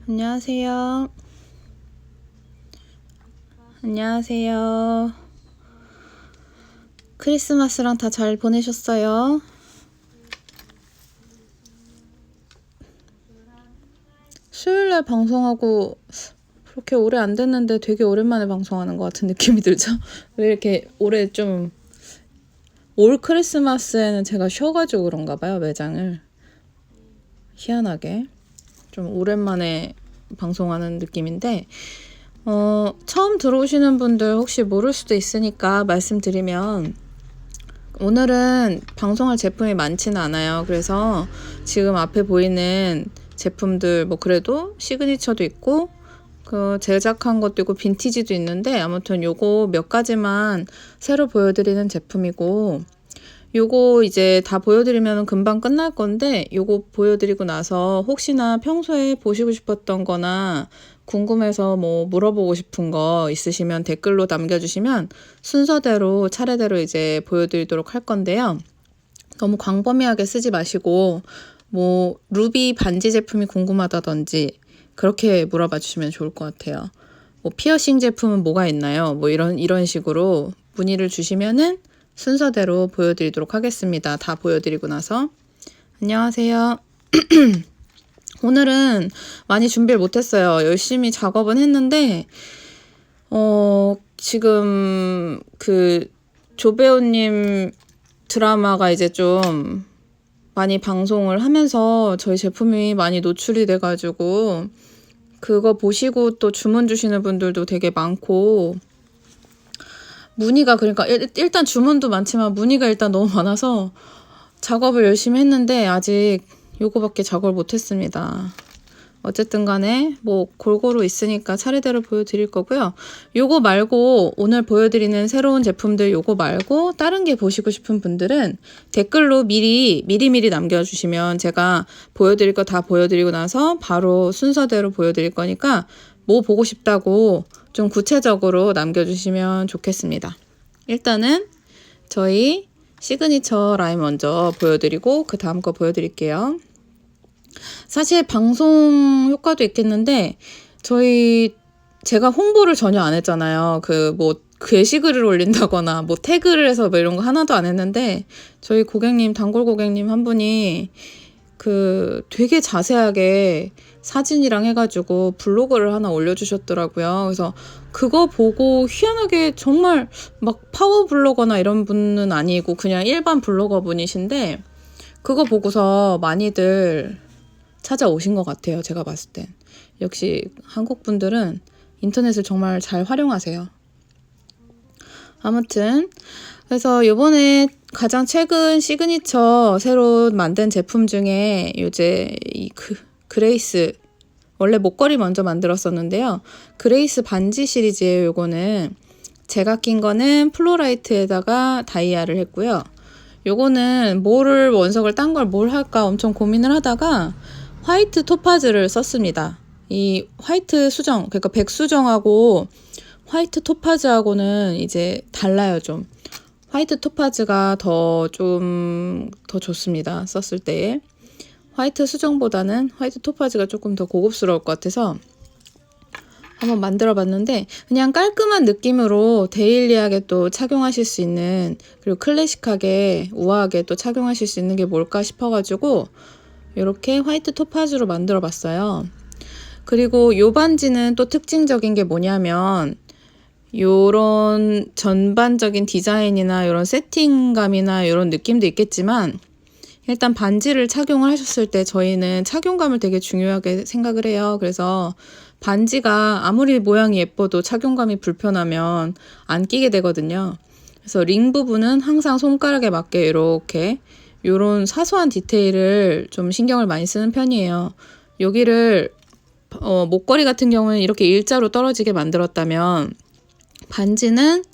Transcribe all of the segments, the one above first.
안녕하세요. 안녕하세요. 크리스마스랑 다 잘 보내셨어요? 수요일날 방송하고 그렇게 오래 안 됐는데 되게 오랜만에 방송하는 것 같은 느낌이 들죠? 왜 이렇게 올해 좀 올 크리스마스에는 제가 쉬어가지고 그런가 봐요, 매장을. 희한하게 좀 오랜만에 방송하는 느낌인데 처음 들어오시는 분들 혹시 모를 수도 있으니까 말씀드리면, 오늘은 방송할 제품이 많지는 않아요. 그래서 지금 앞에 보이는 제품들 뭐 그래도 시그니처도 있고 그 제작한 것도 있고 빈티지도 있는데, 아무튼 요거 몇 가지만 새로 보여드리는 제품이고, 요거 이제 다 보여드리면 금방 끝날 건데, 요거 보여드리고 나서 혹시나 평소에 보시고 싶었던 거나 궁금해서 뭐 물어보고 싶은 거 있으시면 댓글로 남겨주시면 순서대로 차례대로 이제 보여드리도록 할 건데요. 너무 광범위하게 쓰지 마시고 뭐 루비 반지 제품이 궁금하다든지 그렇게 물어봐 주시면 좋을 것 같아요. 뭐 피어싱 제품은 뭐가 있나요? 뭐 이런 식으로 문의를 주시면은 순서대로 보여드리도록 하겠습니다. 다 보여드리고 나서. 안녕하세요. 오늘은 많이 준비를 못했어요. 열심히 작업은 했는데 지금 그 조배우님 드라마가 이제 좀 많이 방송을 하면서 저희 제품이 많이 노출이 돼가지고 그거 보시고 또 주문 주시는 분들도 되게 많고, 문의가 그러니까 일단 주문도 많지만 문의가 일단 너무 많아서 작업을 열심히 했는데 아직 요거밖에 작업을 못했습니다. 어쨌든 간에 뭐 골고루 있으니까 차례대로 보여드릴 거고요. 요거 말고 오늘 보여드리는 새로운 제품들 요거 말고 다른 게 보시고 싶은 분들은 댓글로 미리 남겨주시면 제가 보여드릴 거 다 보여드리고 나서 바로 순서대로 보여드릴 거니까 뭐 보고 싶다고 좀 구체적으로 남겨주시면 좋겠습니다. 일단은 저희 시그니처 라인 먼저 보여드리고 그 다음 거 보여드릴게요. 사실 방송 효과도 있겠는데 제가 홍보를 전혀 안 했잖아요. 그 뭐 게시글을 올린다거나 뭐 태그를 해서 뭐 이런 거 하나도 안 했는데, 저희 고객님, 단골 고객님 한 분이 그 되게 자세하게 사진이랑 해가지고 블로그를 하나 올려주셨더라고요. 그래서 그거 보고 희한하게, 정말 막 파워 블로거나 이런 분은 아니고 그냥 일반 블로거 분이신데 그거 보고서 많이들 찾아오신 것 같아요. 제가 봤을 땐. 역시 한국 분들은 인터넷을 정말 잘 활용하세요. 아무튼 그래서 이번에 가장 최근 시그니처 새로 만든 제품 중에 이제 그레이스, 원래 목걸이 먼저 만들었었는데요. 그레이스 반지 시리즈예요. 요거는 제가 낀 거는 플로라이트에다가 다이아를 했고요. 요거는 뭐를 원석을 딴 걸 뭘 할까 엄청 고민을 하다가 화이트 토파즈를 썼습니다. 이 화이트 수정, 그러니까 백수정하고 화이트 토파즈하고는 이제 달라요. 좀 화이트 토파즈가 더 좋습니다. 썼을 때에 화이트 수정보다는 화이트 토파즈가 조금 더 고급스러울 것 같아서 한번 만들어 봤는데, 그냥 깔끔한 느낌으로 데일리하게 또 착용하실 수 있는, 그리고 클래식하게 우아하게 또 착용하실 수 있는 게 뭘까 싶어가지고 이렇게 화이트 토파즈로 만들어 봤어요. 그리고 요 반지는 또 특징적인 게 뭐냐면, 요런 전반적인 디자인이나 요런 세팅감이나 요런 느낌도 있겠지만, 일단 반지를 착용을 하셨을 때 저희는 착용감을 되게 중요하게 생각을 해요. 그래서 반지가 아무리 모양이 예뻐도 착용감이 불편하면 안 끼게 되거든요. 그래서 링 부분은 항상 손가락에 맞게 이렇게 요런 사소한 디테일을 좀 신경을 많이 쓰는 편이에요. 여기를 목걸이 같은 경우는 이렇게 일자로 떨어지게 만들었다면, 반지는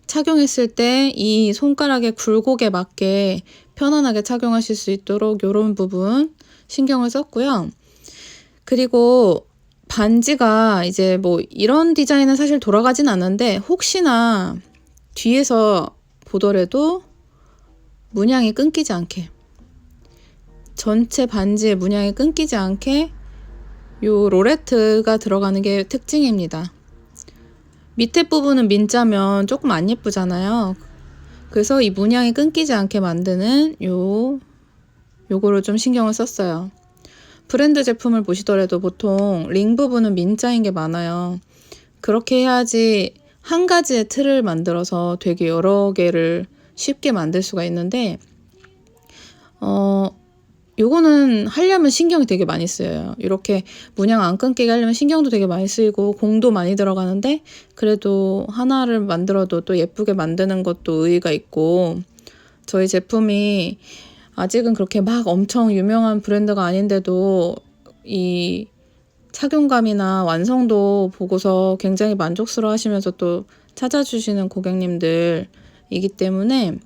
착용했을 때 이 손가락의 굴곡에 맞게 편안하게 착용하실 수 있도록 이런 부분 신경을 썼고요. 그리고 반지가 이제 뭐 이런 디자인은 사실 돌아가진 않는데, 혹시나 뒤에서 보더라도 문양이 끊기지 않게, 전체 반지의 문양이 끊기지 않게 요 로레트가 들어가는 게 특징입니다. 밑에 부분은 민자면 조금 안 예쁘잖아요. 그래서 이 문양이 끊기지 않게 만드는 요거를 좀 신경을 썼어요. 브랜드 제품을 보시더라도 보통 링 부분은 민자인 게 많아요. 그렇게 해야지 한 가지의 틀을 만들어서 되게 여러 개를 쉽게 만들 수가 있는데 요거는 하려면 신경이 되게 많이 쓰여요. 이렇게 문양 안 끊기게 하려면 신경도 되게 많이 쓰이고 공도 많이 들어가는데 그래도 하나를 만들어도 또 예쁘게 만드는 것도 의의가 있고, 저희 제품이 아직은 그렇게 막 엄청 유명한 브랜드가 아닌데도 이 착용감이나 완성도 보고서 굉장히 만족스러워 하시면서 또 찾아주시는 고객님들이기 때문에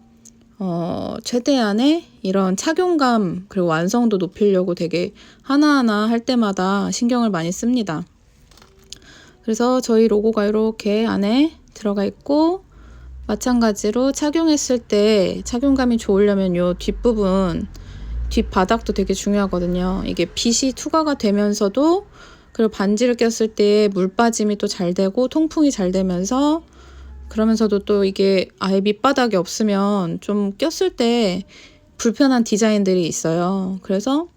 최대한의 이런 착용감 그리고 완성도 높이려고 되게 하나하나 할 때마다 신경을 많이 씁니다. 그래서 저희 로고가 이렇게 안에 들어가 있고, 마찬가지로 착용했을 때 착용감이 좋으려면 요 뒷부분, 뒷바닥도 되게 중요하거든요. 이게 빗이 투과가 되면서도, 그리고 반지를 꼈을 때 물 빠짐이 또 잘 되고 통풍이 잘 되면서, 그러면서도 또 이게 아예 밑바닥이 없으면 좀 꼈을 때 불편한 디자인들이 있어요. 그래서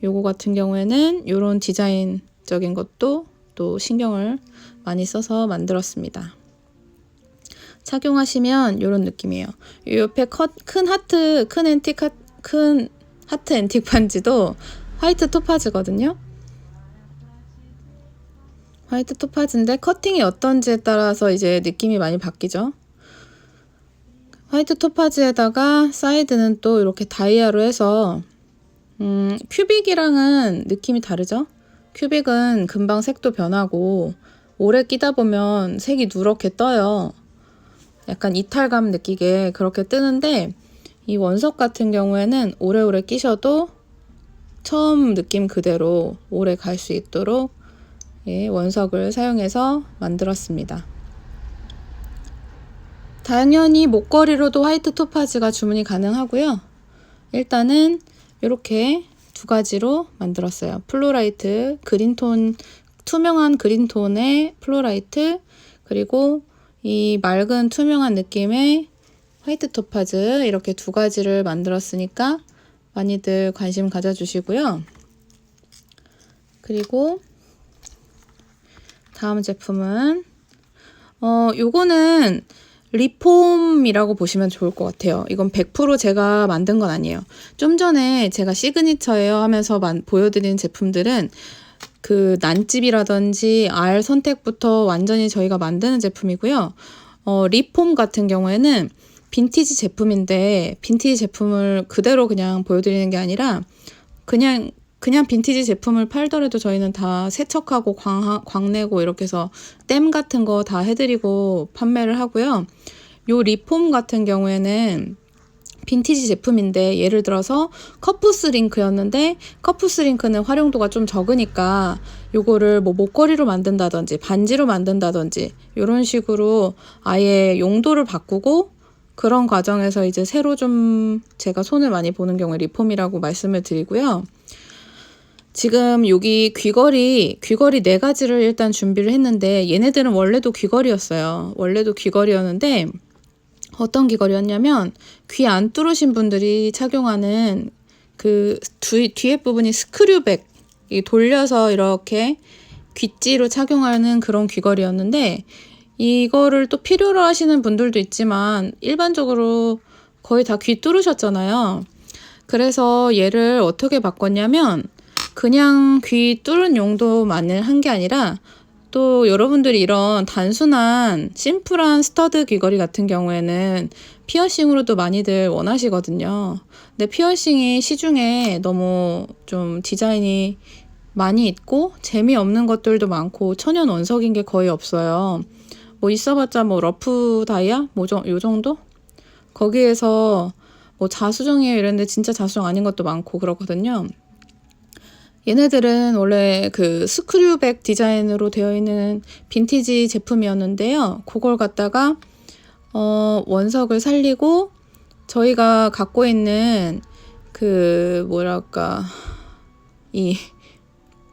요거 같은 경우에는 요런 디자인적인 것도 또 신경을 많이 써서 만들었습니다. 착용하시면 요런 느낌이에요. 요 옆에 큰 하트, 큰 하트 앤틱 반지도 화이트 토파즈거든요. 화이트 토파즈인데 커팅이 어떤지에 따라서 이제 느낌이 많이 바뀌죠. 화이트 토파즈에다가 사이드는 또 이렇게 다이아로 해서 큐빅이랑은 느낌이 다르죠. 큐빅은 금방 색도 변하고 오래 끼다 보면 색이 누렇게 떠요. 약간 이탈감 느끼게 그렇게 뜨는데, 이 원석 같은 경우에는 오래오래 끼셔도 처음 느낌 그대로 오래 갈 수 있도록 원석을 사용해서 만들었습니다. 당연히 목걸이로도 화이트 토파즈가 주문이 가능하고요. 일단은 이렇게 두 가지로 만들었어요. 플로라이트, 그린톤, 투명한 그린톤의 플로라이트, 그리고 이 맑은 투명한 느낌의 화이트 토파즈, 이렇게 두 가지를 만들었으니까 많이들 관심 가져주시고요. 그리고 다음 제품은 요거는 리폼이라고 보시면 좋을 것 같아요. 이건 100% 제가 만든 건 아니에요. 좀 전에 제가 시그니처예요 하면서 보여드린 제품들은 그 난집이라든지 알 선택부터 완전히 저희가 만드는 제품이고요. 리폼 같은 경우에는 빈티지 제품인데, 빈티지 제품을 그대로 그냥 보여드리는 게 아니라 그냥 빈티지 제품을 팔더라도 저희는 다 세척하고 광내고 이렇게 해서 댐 같은 거 다 해드리고 판매를 하고요. 요 리폼 같은 경우에는 빈티지 제품인데, 예를 들어서 커프스 링크였는데 커프스 링크는 활용도가 좀 적으니까 요거를 뭐 목걸이로 만든다든지 반지로 만든다든지 이런 식으로 아예 용도를 바꾸고, 그런 과정에서 이제 새로 좀 제가 손을 많이 보는 경우에 리폼이라고 말씀을 드리고요. 지금 여기 귀걸이 4가지를 일단 준비를 했는데, 얘네들은 원래도 귀걸이였어요. 원래도 귀걸이였는데 어떤 귀걸이였냐면, 귀 안 뚫으신 분들이 착용하는 그 뒤에 부분이 스크류백, 돌려서 이렇게 귀찌로 착용하는 그런 귀걸이였는데, 이거를 또 필요로 하시는 분들도 있지만 일반적으로 거의 다 귀 뚫으셨잖아요. 그래서 얘를 어떻게 바꿨냐면, 그냥 귀 뚫은 용도만을 한 게 아니라 또 여러분들이 이런 단순한 심플한 스터드 귀걸이 같은 경우에는 피어싱으로도 많이들 원하시거든요. 근데 피어싱이 시중에 너무 좀 디자인이 많이 있고 재미없는 것들도 많고 천연 원석인 게 거의 없어요. 뭐 있어봤자 뭐 러프 다이아? 요 정도? 거기에서 뭐 자수정이에요 이랬는데 진짜 자수정 아닌 것도 많고 그렇거든요. 얘네들은 원래 그 스크류백 디자인으로 되어 있는 빈티지 제품이었는데요. 그걸 갖다가 원석을 살리고 저희가 갖고 있는 그 뭐랄까 이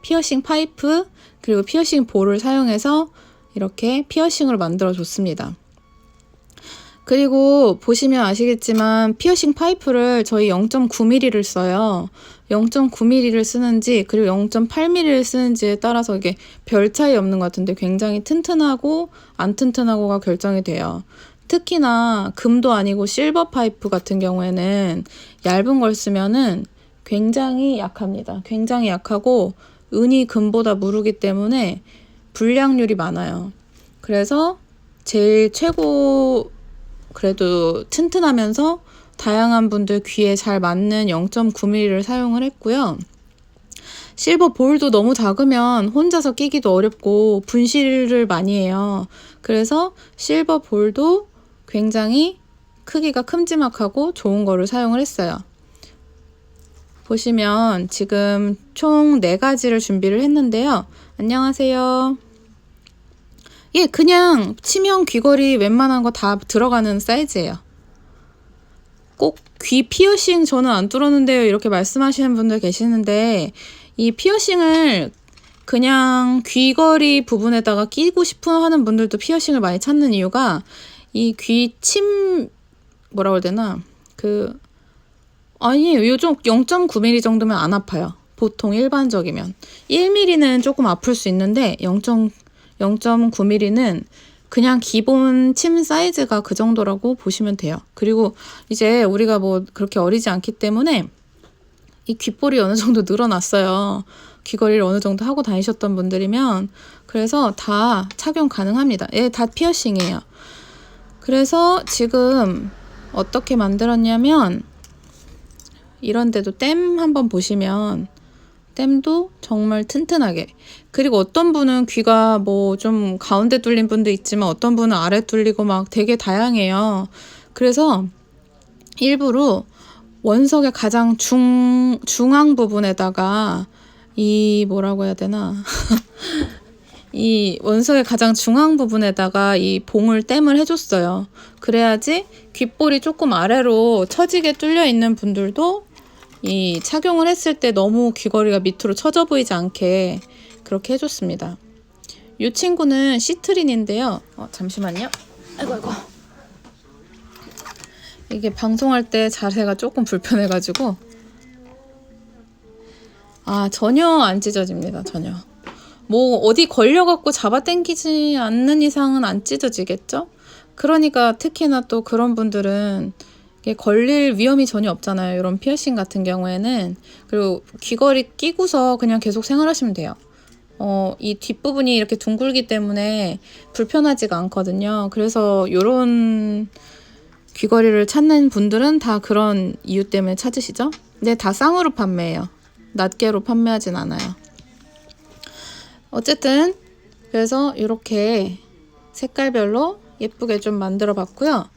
피어싱 파이프 그리고 피어싱 볼을 사용해서 이렇게 피어싱을 만들어 줬습니다. 그리고 보시면 아시겠지만 피어싱 파이프를 저희 0.9mm를 써요. 0.9mm를 쓰는지 그리고 0.8mm를 쓰는지에 따라서 이게 별 차이 없는 것 같은데 굉장히 튼튼하고 안 튼튼하고가 결정이 돼요. 특히나 금도 아니고 실버 파이프 같은 경우에는 얇은 걸 쓰면은 굉장히 약합니다. 굉장히 약하고 은이 금보다 무르기 때문에 불량률이 많아요. 그래서 제일 최고 그래도 튼튼하면서 다양한 분들 귀에 잘 맞는 0.9mm를 사용을 했고요. 실버 볼도 너무 작으면 혼자서 끼기도 어렵고 분실을 많이 해요. 그래서 실버 볼도 굉장히 크기가 큼지막하고 좋은 거를 사용을 했어요. 보시면 지금 총 4가지를 준비를 했는데요. 안녕하세요. 예, 그냥 치명 귀걸이 웬만한 거 다 들어가는 사이즈예요. 꼭 귀 피어싱 저는 안 뚫었는데요. 이렇게 말씀하시는 분들 계시는데 이 피어싱을 그냥 귀걸이 부분에다가 끼고 싶어 하는 분들도 피어싱을 많이 찾는 이유가 이 귀 뭐라고 해야 되나 아니에요. 요즘 0.9mm 정도면 안 아파요. 보통 일반적이면 1mm는 조금 아플 수 있는데 0.9mm는 그냥 기본 침 사이즈가 그 정도라고 보시면 돼요. 그리고 이제 우리가 뭐 그렇게 어리지 않기 때문에 이 귓볼이 어느 정도 늘어났어요. 귀걸이를 어느 정도 하고 다니셨던 분들이면 그래서 다 착용 가능합니다. 예, 다 피어싱이에요. 그래서 지금 어떻게 만들었냐면 이런 데도 댐 한번 보시면 댐도 정말 튼튼하게 그리고 어떤 분은 귀가 뭐 좀 가운데 뚫린 분도 있지만 어떤 분은 아래 뚫리고 막 되게 다양해요. 그래서 일부러 원석의 가장 중앙 부분에다가 이 뭐라고 해야 되나 이 원석의 가장 중앙 부분에다가 이 봉을 댐을 해줬어요. 그래야지 귓볼이 조금 아래로 처지게 뚫려 있는 분들도 이 착용을 했을 때 너무 귀걸이가 밑으로 처져 보이지 않게 그렇게 해줬습니다. 이 친구는 시트린인데요. 잠시만요. 아이고. 이게 방송할 때 자세가 조금 불편해가지고 전혀 안 찢어집니다. 전혀. 뭐 어디 걸려갖고 잡아당기지 않는 이상은 안 찢어지겠죠? 그러니까 특히나 또 그런 분들은 이게 걸릴 위험이 전혀 없잖아요. 이런 피어싱 같은 경우에는. 그리고 귀걸이 끼고서 그냥 계속 생활하시면 돼요. 이 뒷부분이 이렇게 둥글기 때문에 불편하지가 않거든요. 그래서 이런 귀걸이를 찾는 분들은 다 그런 이유 때문에 찾으시죠? 근데 다 쌍으로 판매해요. 낱개로 판매하진 않아요. 어쨌든 그래서 이렇게 색깔별로 예쁘게 좀 만들어 봤고요.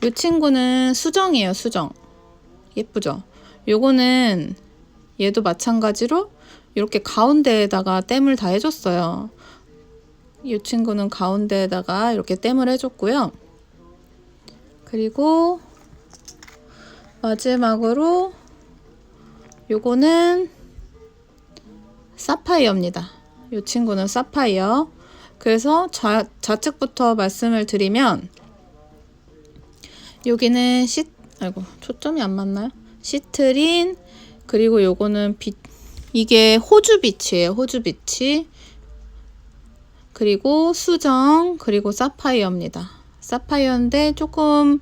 이 친구는 수정이에요. 수정. 예쁘죠? 요거는 얘도 마찬가지로 이렇게 가운데에다가 댐을 다 해줬어요. 이 친구는 가운데에다가 이렇게 댐을 해줬고요. 그리고 마지막으로 요거는 사파이어입니다. 이 친구는 사파이어. 그래서 좌측부터 말씀을 드리면 여기는 초점이 안 맞나요? 시트린 그리고 요거는 이게 호주 비치예요. 호주 비치. 그리고 수정 그리고 사파이어입니다. 사파이어인데 조금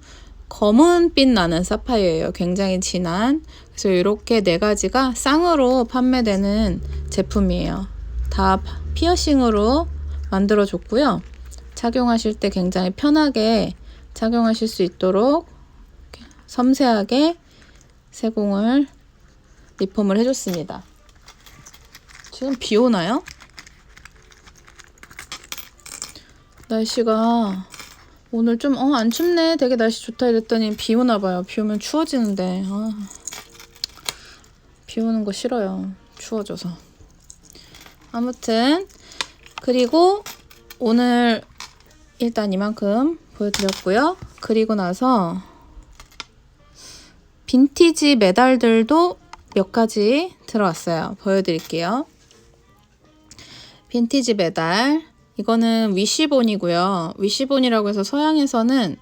검은빛 나는 사파이어예요. 굉장히 진한. 그래서 이렇게 4가지가 쌍으로 판매되는 제품이에요. 다 피어싱으로 만들어 줬고요. 착용하실 때 굉장히 편하게 착용하실 수 있도록 섬세하게 세공을 리폼을 해줬습니다. 지금 비 오나요? 날씨가 오늘 좀 안 춥네. 되게 날씨 좋다 이랬더니 비 오나 봐요. 비 오면 추워지는데 비 오는 거 싫어요. 추워져서. 아무튼 그리고 오늘 일단 이만큼 보여드렸고요. 그리고 나서 빈티지 메달들도 몇 가지 들어왔어요. 보여드릴게요. 빈티지 메달. 이거는 위시본이고요. 위시본이라고 해서 서양에서는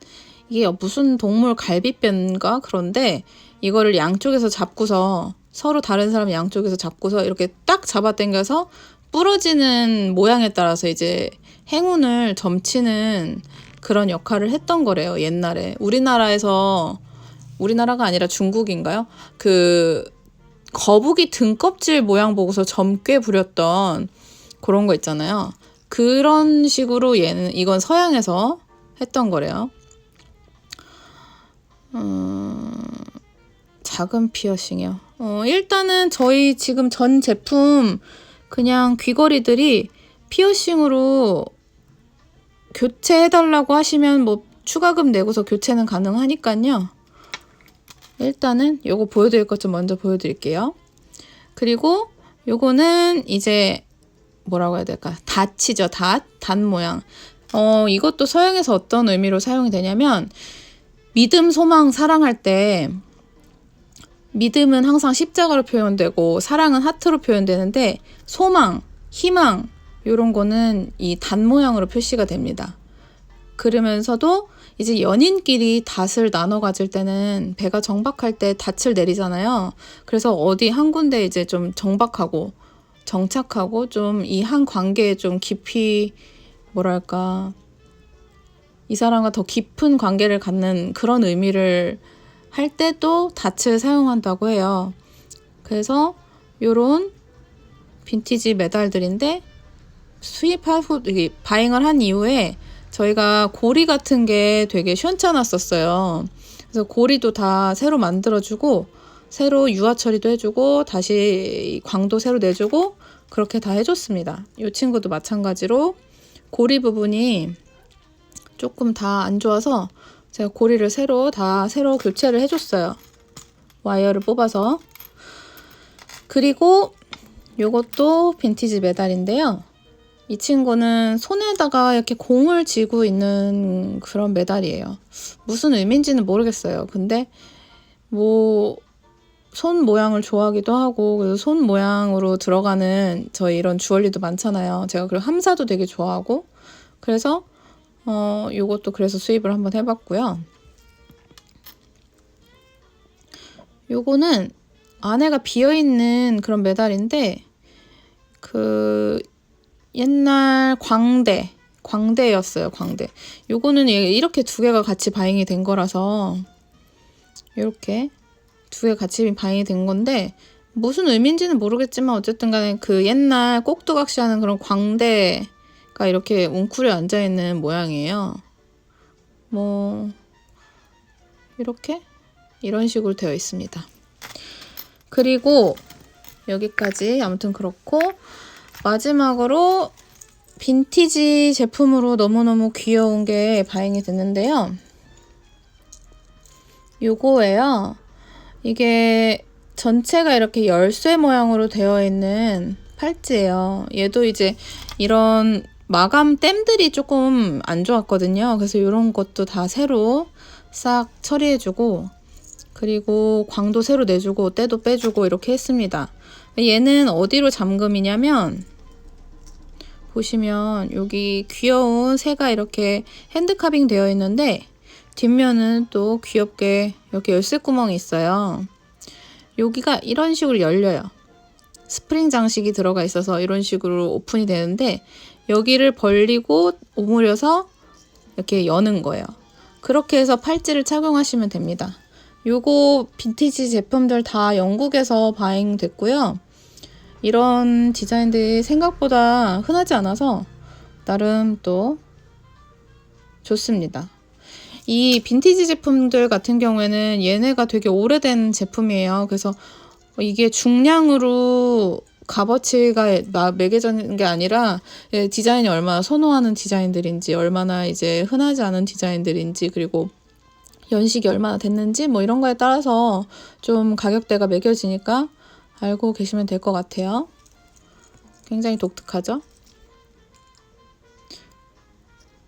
이게 무슨 동물 갈비뼈인가 그런데 이거를 양쪽에서 잡고서 서로 다른 사람 양쪽에서 잡고서 이렇게 딱 잡아당겨서 부러지는 모양에 따라서 이제 행운을 점치는 그런 역할을 했던 거래요. 옛날에 우리나라가 아니라 중국인가요? 그 거북이 등껍질 모양 보고서 점괘 부렸던 그런 거 있잖아요. 그런 식으로 이건 서양에서 했던 거래요. 작은 피어싱이요. 일단은 저희 지금 전 제품 그냥 귀걸이들이 피어싱으로 교체해달라고 하시면 뭐 추가금 내고서 교체는 가능하니까요. 일단은 요거 보여드릴 것 좀 먼저 보여드릴게요. 그리고 요거는 이제 뭐라고 해야 될까? 닷이죠. 닷 모양. 이것도 서양에서 어떤 의미로 사용이 되냐면 믿음, 소망, 사랑할 때 믿음은 항상 십자가로 표현되고 사랑은 하트로 표현되는데 소망, 희망 이런 거는 이 닷 모양으로 표시가 됩니다. 그러면서도 이제 연인끼리 닷을 나눠 가질 때는 배가 정박할 때 닷을 내리잖아요. 그래서 어디 한 군데 이제 좀 정박하고 정착하고 좀 이 한 관계에 좀 깊이 뭐랄까 이 사람과 더 깊은 관계를 갖는 그런 의미를 할 때도 닷을 사용한다고 해요. 그래서 요런 빈티지 메달들인데 수입한 후 바잉을 한 이후에 저희가 고리 같은 게 되게 시원찮았었어요. 그래서 고리도 다 새로 만들어주고 새로 유화 처리도 해주고 다시 광도 새로 내주고 그렇게 다 해줬습니다. 이 친구도 마찬가지로 고리 부분이 조금 다 안 좋아서 제가 고리를 새로 교체를 해줬어요. 와이어를 뽑아서. 그리고 요것도 빈티지 메달인데요. 이 친구는 손에다가 이렇게 공을 쥐고 있는 그런 메달이에요. 무슨 의미인지는 모르겠어요. 근데 뭐 손 모양을 좋아하기도 하고 그래서 손 모양으로 들어가는 저희 이런 주얼리도 많잖아요. 제가 그리고 함사도 되게 좋아하고 그래서 요것도 그래서 수입을 한번 해봤고요. 요거는 안에가 비어있는 그런 메달인데 그 옛날 광대였어요. 광대. 요거는 이렇게 두 개가 같이 바잉이 된 거라서 이렇게 두 개 같이 바잉이 된 건데 무슨 의미인지는 모르겠지만 어쨌든 간에 그 옛날 꼭두각시 하는 그런 광대가 이렇게 웅크려 앉아있는 모양이에요. 뭐 이렇게 이런 식으로 되어 있습니다. 그리고 여기까지 아무튼 그렇고 마지막으로 빈티지 제품으로 너무너무 귀여운 게 바잉이 됐는데요. 요거예요. 이게 전체가 이렇게 열쇠 모양으로 되어 있는 팔찌예요. 얘도 이제 이런 마감 댐들이 조금 안 좋았거든요. 그래서 이런 것도 다 새로 싹 처리해주고 그리고 광도 새로 내주고 때도 빼주고 이렇게 했습니다. 얘는 어디로 잠금이냐면 보시면 여기 귀여운 새가 이렇게 핸드카빙 되어 있는데 뒷면은 또 귀엽게 이렇게 열쇠 구멍이 있어요. 여기가 이런 식으로 열려요. 스프링 장식이 들어가 있어서 이런 식으로 오픈이 되는데 여기를 벌리고 오므려서 이렇게 여는 거예요. 그렇게 해서 팔찌를 착용하시면 됩니다. 요거 빈티지 제품들 다 영국에서 바잉 됐고요. 이런 디자인들이 생각보다 흔하지 않아서 나름 또 좋습니다. 이 빈티지 제품들 같은 경우에는 얘네가 되게 오래된 제품이에요. 그래서 이게 중량으로 값어치가 매겨지는 게 아니라 디자인이 얼마나 선호하는 디자인들인지 얼마나 이제 흔하지 않은 디자인들인지 그리고 연식이 얼마나 됐는지 뭐 이런 거에 따라서 좀 가격대가 매겨지니까 알고 계시면 될 것 같아요. 굉장히 독특하죠?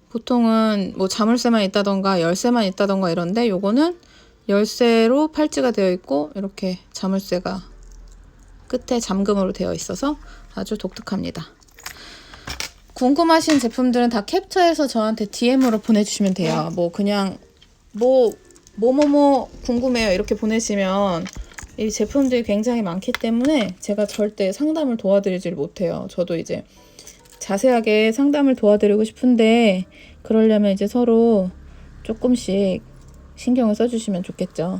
보통은 뭐 자물쇠만 있다던가 열쇠만 있다던가 이런데 요거는 열쇠로 팔찌가 되어 있고 이렇게 자물쇠가 끝에 잠금으로 되어 있어서 아주 독특합니다. 궁금하신 제품들은 다 캡처해서 저한테 DM으로 보내주시면 돼요. 뭐 그냥 뭐뭐뭐 궁금해요 이렇게 보내시면 이 제품들이 굉장히 많기 때문에 제가 절대 상담을 도와드리질 못해요. 저도 이제 자세하게 상담을 도와드리고 싶은데 그러려면 이제 서로 조금씩 신경을 써주시면 좋겠죠.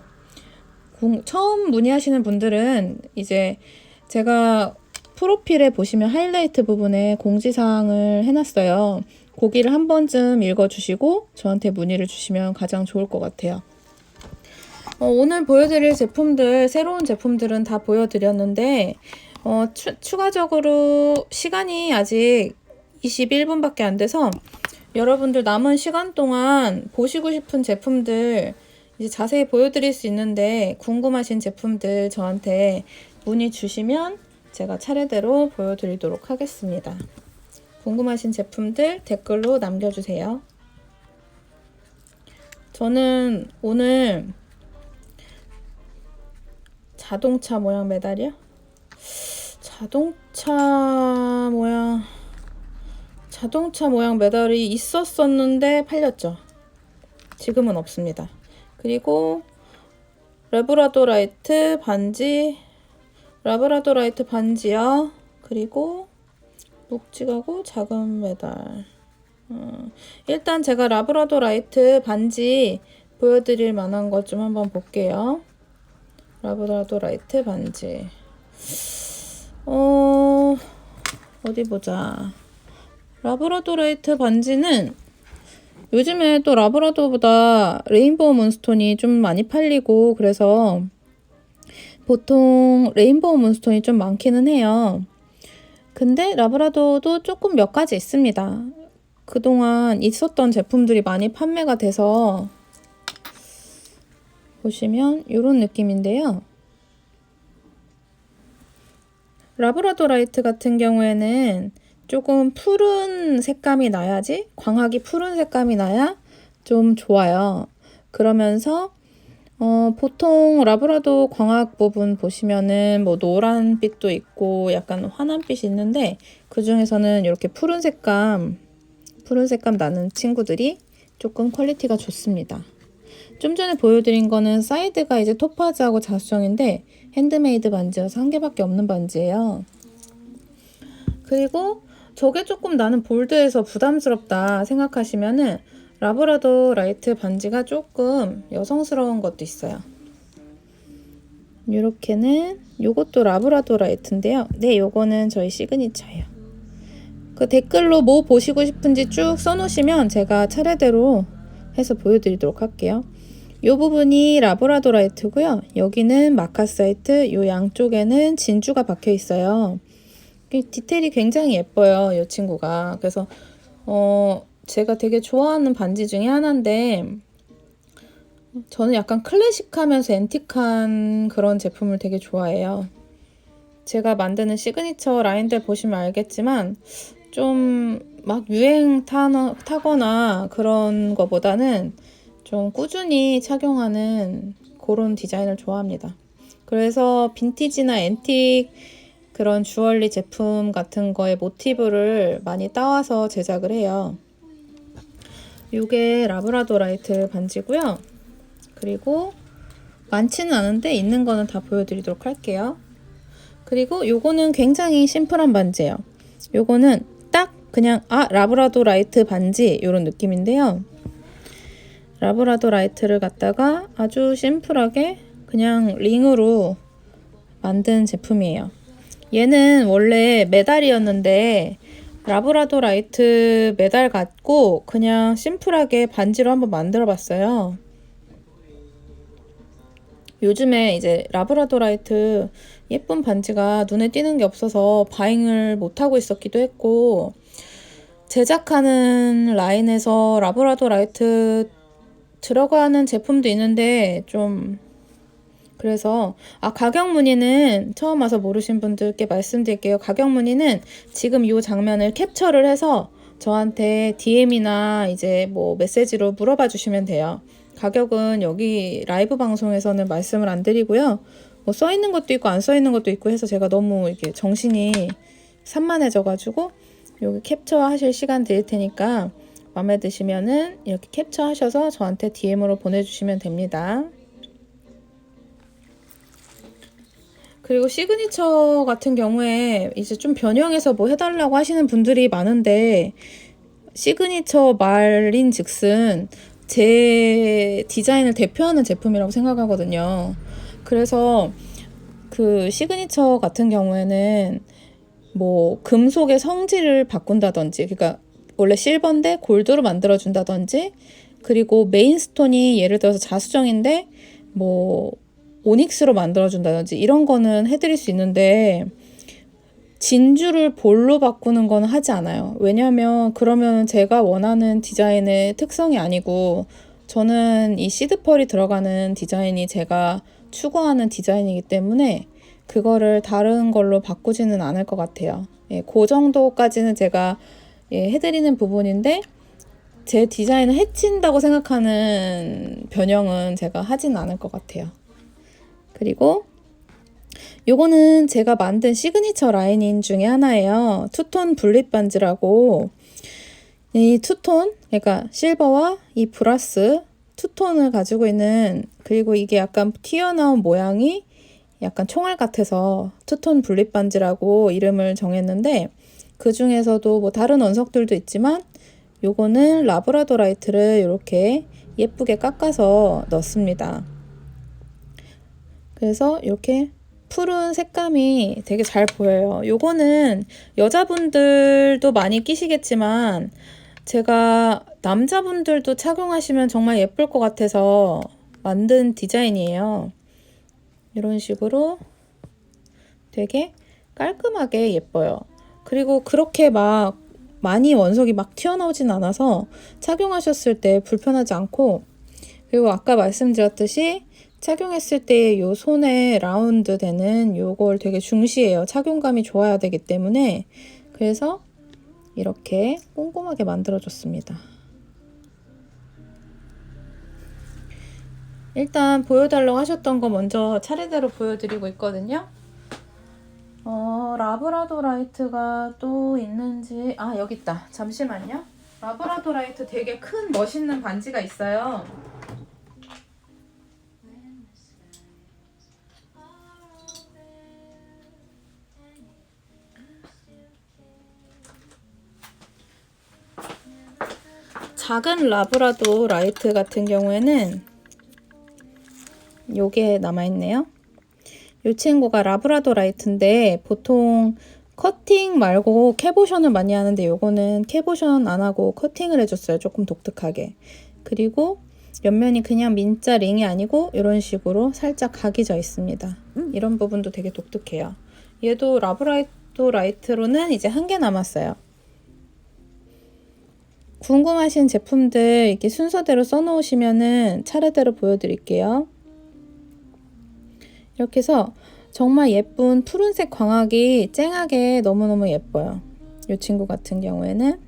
처음 문의하시는 분들은 이제 제가 프로필에 보시면 하이라이트 부분에 공지사항을 해놨어요. 거기를 한 번쯤 읽어주시고 저한테 문의를 주시면 가장 좋을 것 같아요. 오늘 보여드릴 제품들, 새로운 제품들은 다 보여드렸는데 추가적으로 시간이 아직 21분밖에 안 돼서 여러분들 남은 시간 동안 보시고 싶은 제품들 이제 자세히 보여드릴 수 있는데 궁금하신 제품들 저한테 문의 주시면 제가 차례대로 보여드리도록 하겠습니다. 궁금하신 제품들 댓글로 남겨주세요. 저는 오늘 자동차 모양 메달이요? 자동차 모양 메달이 있었었는데 팔렸죠. 지금은 없습니다. 그리고 라브라도라이트 반지요. 그리고 묵직하고 작은 메달. 일단 제가 라브라도라이트 반지 보여드릴 만한 것 좀 한번 볼게요. 라브라도라이트 반지. 어디 보자. 라브라도라이트 반지는 요즘에 또 라브라도보다 레인보우 문스톤이 좀 많이 팔리고 그래서 보통 레인보우 문스톤이 좀 많기는 해요. 근데 라브라도도 조금 몇 가지 있습니다. 그동안 있었던 제품들이 많이 판매가 돼서 보시면 이런 느낌인데요. 라브라도라이트 같은 경우에는 조금 푸른 색감이 나야지, 광학이 푸른 색감이 나야 좀 좋아요. 그러면서 보통 라브라도 광학 부분 보시면은 뭐 노란빛도 있고 약간 환한빛이 있는데 그 중에서는 이렇게 푸른 색감 나는 친구들이 조금 퀄리티가 좋습니다. 좀 전에 보여드린 거는 사이드가 이제 토파즈하고 자수정인데 핸드메이드 반지여서 한 개밖에 없는 반지예요. 그리고 저게 조금 나는 볼드해서 부담스럽다 생각하시면은 라브라도라이트 반지가 조금 여성스러운 것도 있어요. 이렇게는 요것도 라브라도라이트인데요. 네, 요거는 저희 시그니처예요. 그 댓글로 뭐 보시고 싶은지 쭉 써놓으시면 제가 차례대로 해서 보여드리도록 할게요. 요 부분이 라브라도라이트고요. 여기는 마카사이트, 요 양쪽에는 진주가 박혀 있어요. 디테일이 굉장히 예뻐요, 이 친구가. 그래서 제가 되게 좋아하는 반지 중에 하나인데 저는 약간 클래식하면서 앤틱한 그런 제품을 되게 좋아해요. 제가 만드는 시그니처 라인들 보시면 알겠지만 좀 막 유행 타거나 그런 거보다는 좀 꾸준히 착용하는 그런 디자인을 좋아합니다. 그래서 빈티지나 앤틱 그런 주얼리 제품 같은 거에 모티브를 많이 따와서 제작을 해요. 이게 라브라도라이트 반지고요. 그리고 많지는 않은데 있는 거는 다 보여드리도록 할게요. 그리고 요거는 굉장히 심플한 반지예요. 요거는 딱 그냥 라브라도라이트 반지 이런 느낌인데요. 라브라도라이트를 갖다가 아주 심플하게 그냥 링으로 만든 제품이에요. 얘는 원래 메달이었는데 라브라도라이트 메달 같고 그냥 심플하게 반지로 한번 만들어 봤어요. 요즘에 이제 라브라도라이트 예쁜 반지가 눈에 띄는 게 없어서 바잉을 못하고 있었기도 했고 제작하는 라인에서 라브라도라이트 들어가는 제품도 있는데 좀 그래서 가격 문의는 처음 와서 모르신 분들께 말씀드릴게요. 가격 문의는 지금 이 장면을 캡처를 해서 저한테 DM이나 이제 뭐 메시지로 물어봐 주시면 돼요. 가격은 여기 라이브 방송에서는 말씀을 안 드리고요. 뭐 써 있는 것도 있고 안 써 있는 것도 있고 해서 제가 너무 이렇게 정신이 산만해져가지고 여기 캡처 하실 시간 드릴 테니까 마음에 드시면은 이렇게 캡처 하셔서 저한테 DM으로 보내주시면 됩니다. 그리고 시그니처 같은 경우에 이제 좀 변형해서 뭐 해달라고 하시는 분들이 많은데, 시그니처 말인 즉슨 제 디자인을 대표하는 제품이라고 생각하거든요. 그래서 그 시그니처 같은 경우에는 뭐 금속의 성질을 바꾼다든지, 그러니까 원래 실버인데 골드로 만들어준다든지, 그리고 메인 스톤이 예를 들어서 자수정인데 뭐 오닉스로 만들어준다든지 이런 거는 해드릴 수 있는데, 진주를 볼로 바꾸는 건 하지 않아요. 왜냐면 그러면 제가 원하는 디자인의 특성이 아니고, 저는 이 시드펄이 들어가는 디자인이 제가 추구하는 디자인이기 때문에 그거를 다른 걸로 바꾸지는 않을 것 같아요. 예, 그 정도까지는 제가 해드리는 부분인데, 제 디자인을 해친다고 생각하는 변형은 제가 하진 않을 것 같아요. 그리고 요거는 제가 만든 시그니처 라인인 중에 하나예요. 투톤 블릿 반지라고. 이 투톤, 그러니까 실버와 이 브라스 투톤을 가지고 있는, 그리고 이게 약간 튀어나온 모양이 약간 총알 같아서 투톤 블릿 반지라고 이름을 정했는데, 그 중에서도 뭐 다른 원석들도 있지만 요거는 라브라도라이트를 이렇게 예쁘게 깎아서 넣습니다. 그래서 이렇게 푸른 색감이 되게 잘 보여요. 요거는 여자분들도 많이 끼시겠지만 제가 남자분들도 착용하시면 정말 예쁠 것 같아서 만든 디자인이에요. 이런 식으로 되게 깔끔하게 예뻐요. 그리고 그렇게 막 많이 원석이 막 튀어나오진 않아서 착용하셨을 때 불편하지 않고, 그리고 아까 말씀드렸듯이 착용했을 때 요 손에 라운드 되는 요걸 되게 중시해요. 착용감이 좋아야 되기 때문에. 그래서 이렇게 꼼꼼하게 만들어줬습니다. 일단 보여달라고 하셨던 거 먼저 차례대로 보여드리고 있거든요. 라브라도라이트가 또 있는지, 여기 있다. 잠시만요. 라브라도라이트 되게 큰 멋있는 반지가 있어요. 작은 라브라도라이트 같은 경우에는 요게 남아있네요. 이 친구가 라브라도라이트인데 보통 커팅 말고 캐보션을 많이 하는데, 요거는 캐보션 안 하고 커팅을 해줬어요. 조금 독특하게. 그리고 옆면이 그냥 민자 링이 아니고 이런 식으로 살짝 각이 져 있습니다. 이런 부분도 되게 독특해요. 얘도 라브라도라이트로는 이제 한 개 남았어요. 궁금하신 제품들 이렇게 순서대로 써놓으시면은 차례대로 보여드릴게요. 이렇게 해서 정말 예쁜 푸른색 광학이 쨍하게 너무너무 예뻐요. 이 친구 같은 경우에는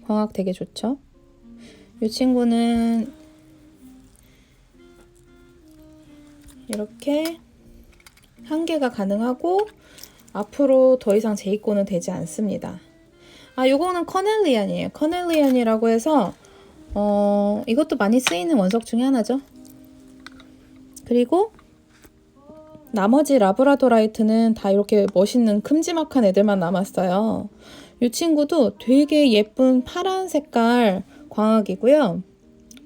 광학 되게 좋죠? 이 친구는 이렇게 한 개가 가능하고 앞으로 더 이상 재입고는 되지 않습니다. 요거는 커넬리안이에요. 커넬리안이라고 해서 이것도 많이 쓰이는 원석 중에 하나죠. 그리고 나머지 라브라도라이트는 다 이렇게 멋있는 큼지막한 애들만 남았어요. 이 친구도 되게 예쁜 파란 색깔 광학이고요.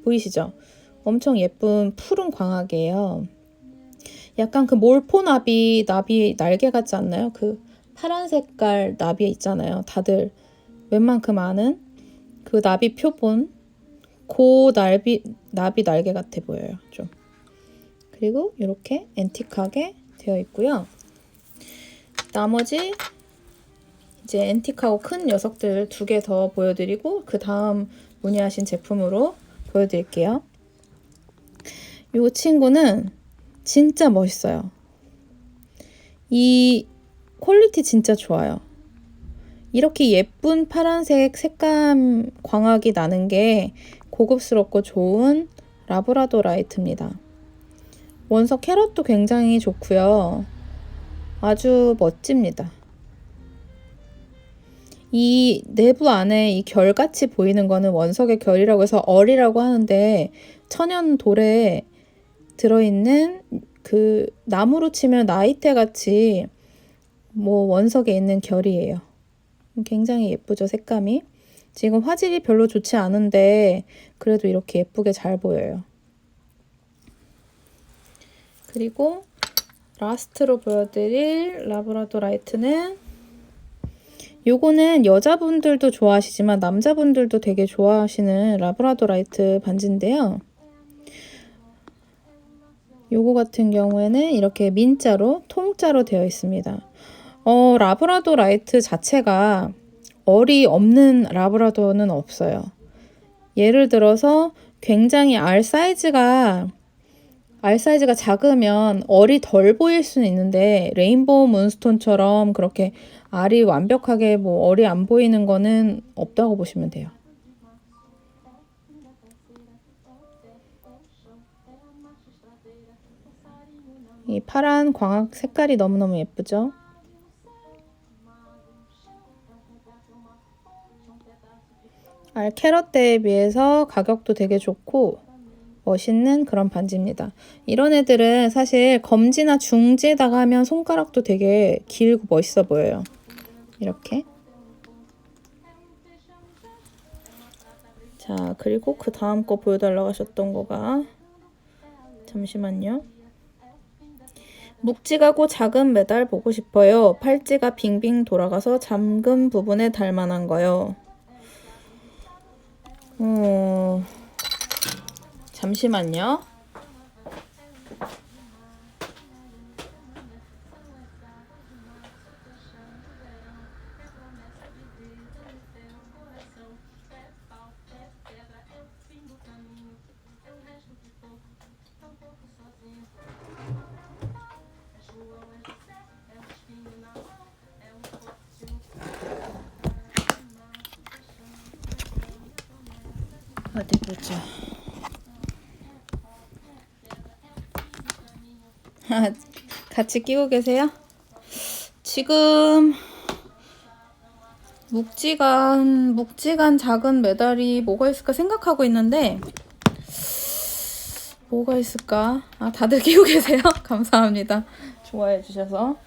보이시죠? 엄청 예쁜 푸른 광학이에요. 약간 그 몰포나비 나비 날개 같지 않나요? 그 파란 색깔 나비 있잖아요. 다들 웬만큼 아는 그 나비 표본, 그 나비 날개 같아 보여요. 좀. 그리고 이렇게 앤틱하게 되어 있고요. 나머지 이제 앤틱하고 큰 녀석들 2개 더 보여드리고 그 다음 문의하신 제품으로 보여드릴게요. 이 친구는 진짜 멋있어요. 이 퀄리티 진짜 좋아요. 이렇게 예쁜 파란색 색감 광학이 나는 게 고급스럽고 좋은 라브라도라이트입니다. 원석 캐럿도 굉장히 좋고요. 아주 멋집니다. 이 내부 안에 이 결같이 보이는 거는 원석의 결이라고 해서 얼이라고 하는데, 천연 돌에 들어있는 그 나무로 치면 나이테 같이 뭐 원석에 있는 결이에요. 굉장히 예쁘죠, 색감이. 지금 화질이 별로 좋지 않은데 그래도 이렇게 예쁘게 잘 보여요. 그리고 라스트로 보여드릴 라브라도라이트는, 요거는 여자분들도 좋아하시지만 남자분들도 되게 좋아하시는 라브라도라이트 반지인데요. 요거 같은 경우에는 이렇게 민자로 통자로 되어 있습니다. 라브라도라이트 자체가 얼이 없는 라브라도는 없어요. 예를 들어서 굉장히 알 사이즈가 작으면 알이 덜 보일 수는 있는데, 레인보우 문스톤처럼 그렇게 알이 완벽하게 뭐 알이 안 보이는 거는 없다고 보시면 돼요. 이 파란 광학 색깔이 너무너무 예쁘죠? 알 캐럿대에 비해서 가격도 되게 좋고 멋있는 그런 반지입니다. 이런 애들은 사실 검지나 중지에다가 하면 손가락도 되게 길고 멋있어 보여요. 이렇게. 자, 그리고 그 다음 거 보여달라고 하셨던 거가, 잠시만요. 묵직하고 작은 메달 보고 싶어요. 팔찌가 빙빙 돌아가서 잠금 부분에 닮아난 거요. 잠시만요. 어디 보자. 같이 끼고 계세요? 지금 묵직한 작은 메달이 뭐가 있을까 생각하고 있는데, 뭐가 있을까? 다들 끼고 계세요? 감사합니다. 좋아해 주셔서.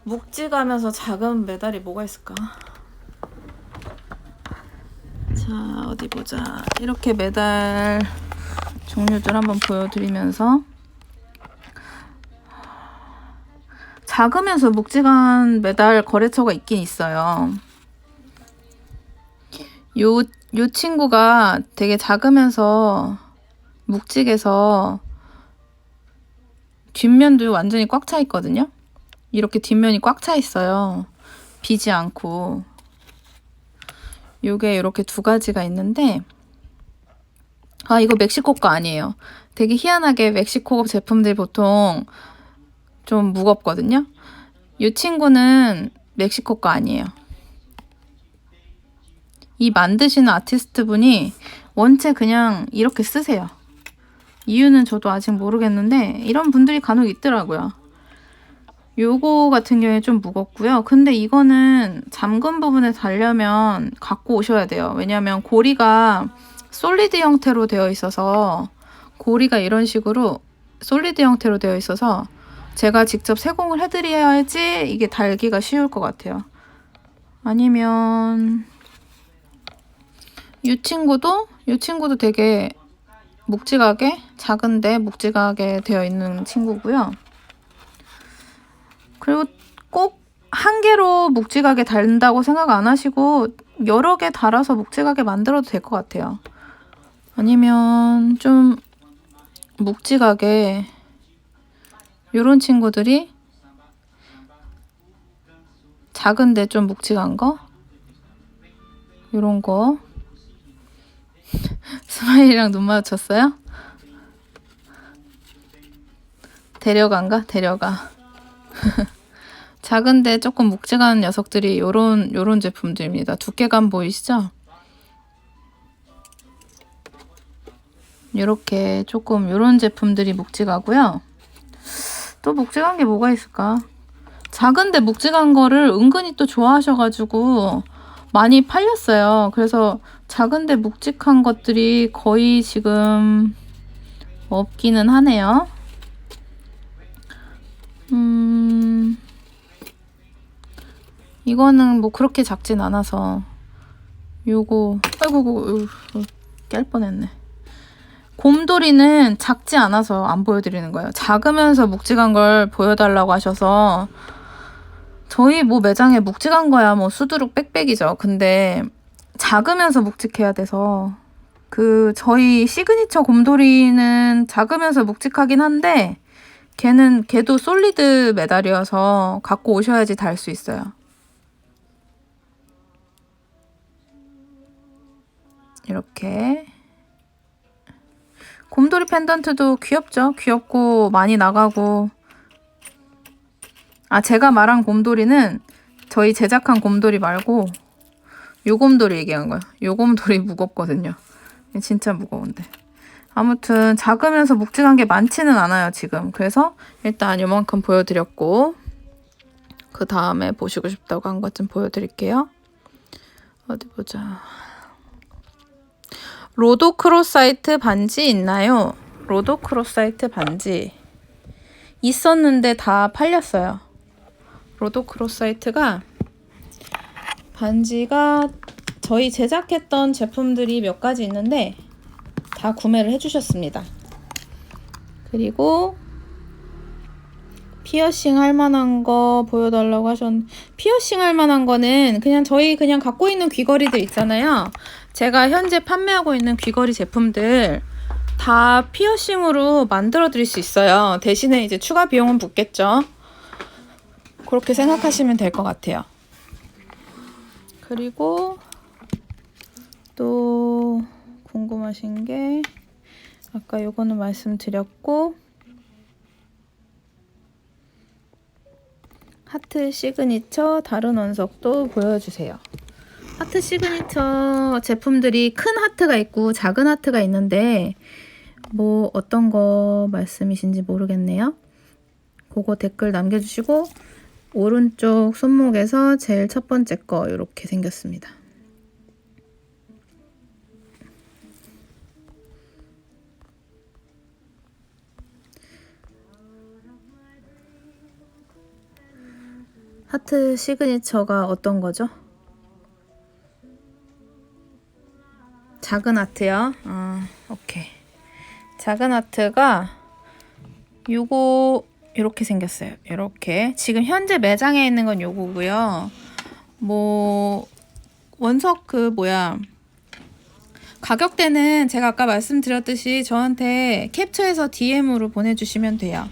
묵직하면서 작은 메달이 뭐가 있을까? 자, 어디 보자. 이렇게 메달 종류들 한번 보여드리면서, 작으면서 묵직한 메달 거래처가 있긴 있어요. 요 친구가 되게 작으면서 묵직해서 뒷면도 완전히 꽉 차 있거든요. 이렇게 뒷면이 꽉 차 있어요. 비지 않고. 요게 이렇게 두 가지가 있는데, 이거 멕시코 거 아니에요. 되게 희한하게 멕시코 제품들 보통 좀 무겁거든요. 이 친구는 멕시코 거 아니에요. 이 만드시는 아티스트 분이 원체 그냥 이렇게 쓰세요. 이유는 저도 아직 모르겠는데 이런 분들이 간혹 있더라고요. 요거 같은 경우에 좀 무겁고요. 근데 이거는 잠금 부분에 달려면 갖고 오셔야 돼요. 왜냐면 고리가 솔리드 형태로 되어 있어서, 고리가 이런 식으로 솔리드 형태로 되어 있어서 제가 직접 세공을 해드려야지 이게 달기가 쉬울 것 같아요. 아니면 이 친구도 되게 묵직하게, 작은데 묵직하게 되어 있는 친구고요. 그리고 꼭 한 개로 묵직하게 달린다고 생각 안 하시고 여러 개 달아서 묵직하게 만들어도 될 것 같아요. 아니면 좀 묵직하게 요런 친구들이, 작은데 좀 묵직한 거, 요런 거. 스마일이랑 눈 마주쳤어요? 데려가. 작은데 조금 묵직한 녀석들이 요런 제품들입니다. 두께감 보이시죠? 요렇게 조금 요런 제품들이 묵직하고요. 또 묵직한 게 뭐가 있을까? 작은데 묵직한 거를 은근히 또 좋아하셔가지고 많이 팔렸어요. 그래서 작은데 묵직한 것들이 거의 지금 없기는 하네요. 이거는 뭐 그렇게 작진 않아서 요거 아이고 깰 뻔했네. 곰돌이는 작지 않아서 안 보여드리는 거예요. 작으면서 묵직한 걸 보여달라고 하셔서 저희 뭐 매장에 묵직한 거야 뭐 수두룩 빽빽이죠. 근데 작으면서 묵직해야 돼서 저희 시그니처 곰돌이는 작으면서 묵직하긴 한데 걔도 솔리드 메달이어서 갖고 오셔야지 달 수 있어요. 이렇게 곰돌이 펜던트도 귀엽죠? 귀엽고 많이 나가고. 제가 말한 곰돌이는 저희 제작한 곰돌이 말고 요 곰돌이 얘기한 거예요. 요 곰돌이 무겁거든요. 진짜 무거운데. 아무튼 작으면서 묵직한 게 많지는 않아요 지금. 그래서 일단 요만큼 보여드렸고 그 다음에 보시고 싶다고 한 것 좀 보여드릴게요. 어디 보자. 로도크로사이트 반지 있나요? 로도크로사이트 반지 있었는데 다 팔렸어요. 로도크로사이트가 반지가 저희 제작했던 제품들이 몇 가지 있는데 다 구매를 해주셨습니다. 그리고 피어싱 할 만한 거 보여달라고 하셨는데 피어싱 할 만한 거는 저희 갖고 있는 귀걸이들 있잖아요. 제가 현재 판매하고 있는 귀걸이 제품들 다 피어싱으로 만들어 드릴 수 있어요. 대신에 이제 추가 비용은 붙겠죠. 그렇게 생각하시면 될 것 같아요. 그리고 또 궁금하신 게 아까 요거는 말씀드렸고 하트 시그니처 다른 원석도 보여주세요. 하트 시그니처 제품들이 큰 하트가 있고 작은 하트가 있는데 뭐 어떤 거 말씀이신지 모르겠네요. 그거 댓글 남겨주시고 오른쪽 손목에서 제일 첫 번째 거 이렇게 생겼습니다. 하트 시그니처가 어떤 거죠? 작은 하트요? 오케이. 작은 하트가 요거 이렇게 생겼어요. 이렇게 지금 현재 매장에 있는 건 요거고요. 뭐 원석 가격대는 제가 아까 말씀드렸듯이 저한테 캡처해서 DM으로 보내주시면 돼요.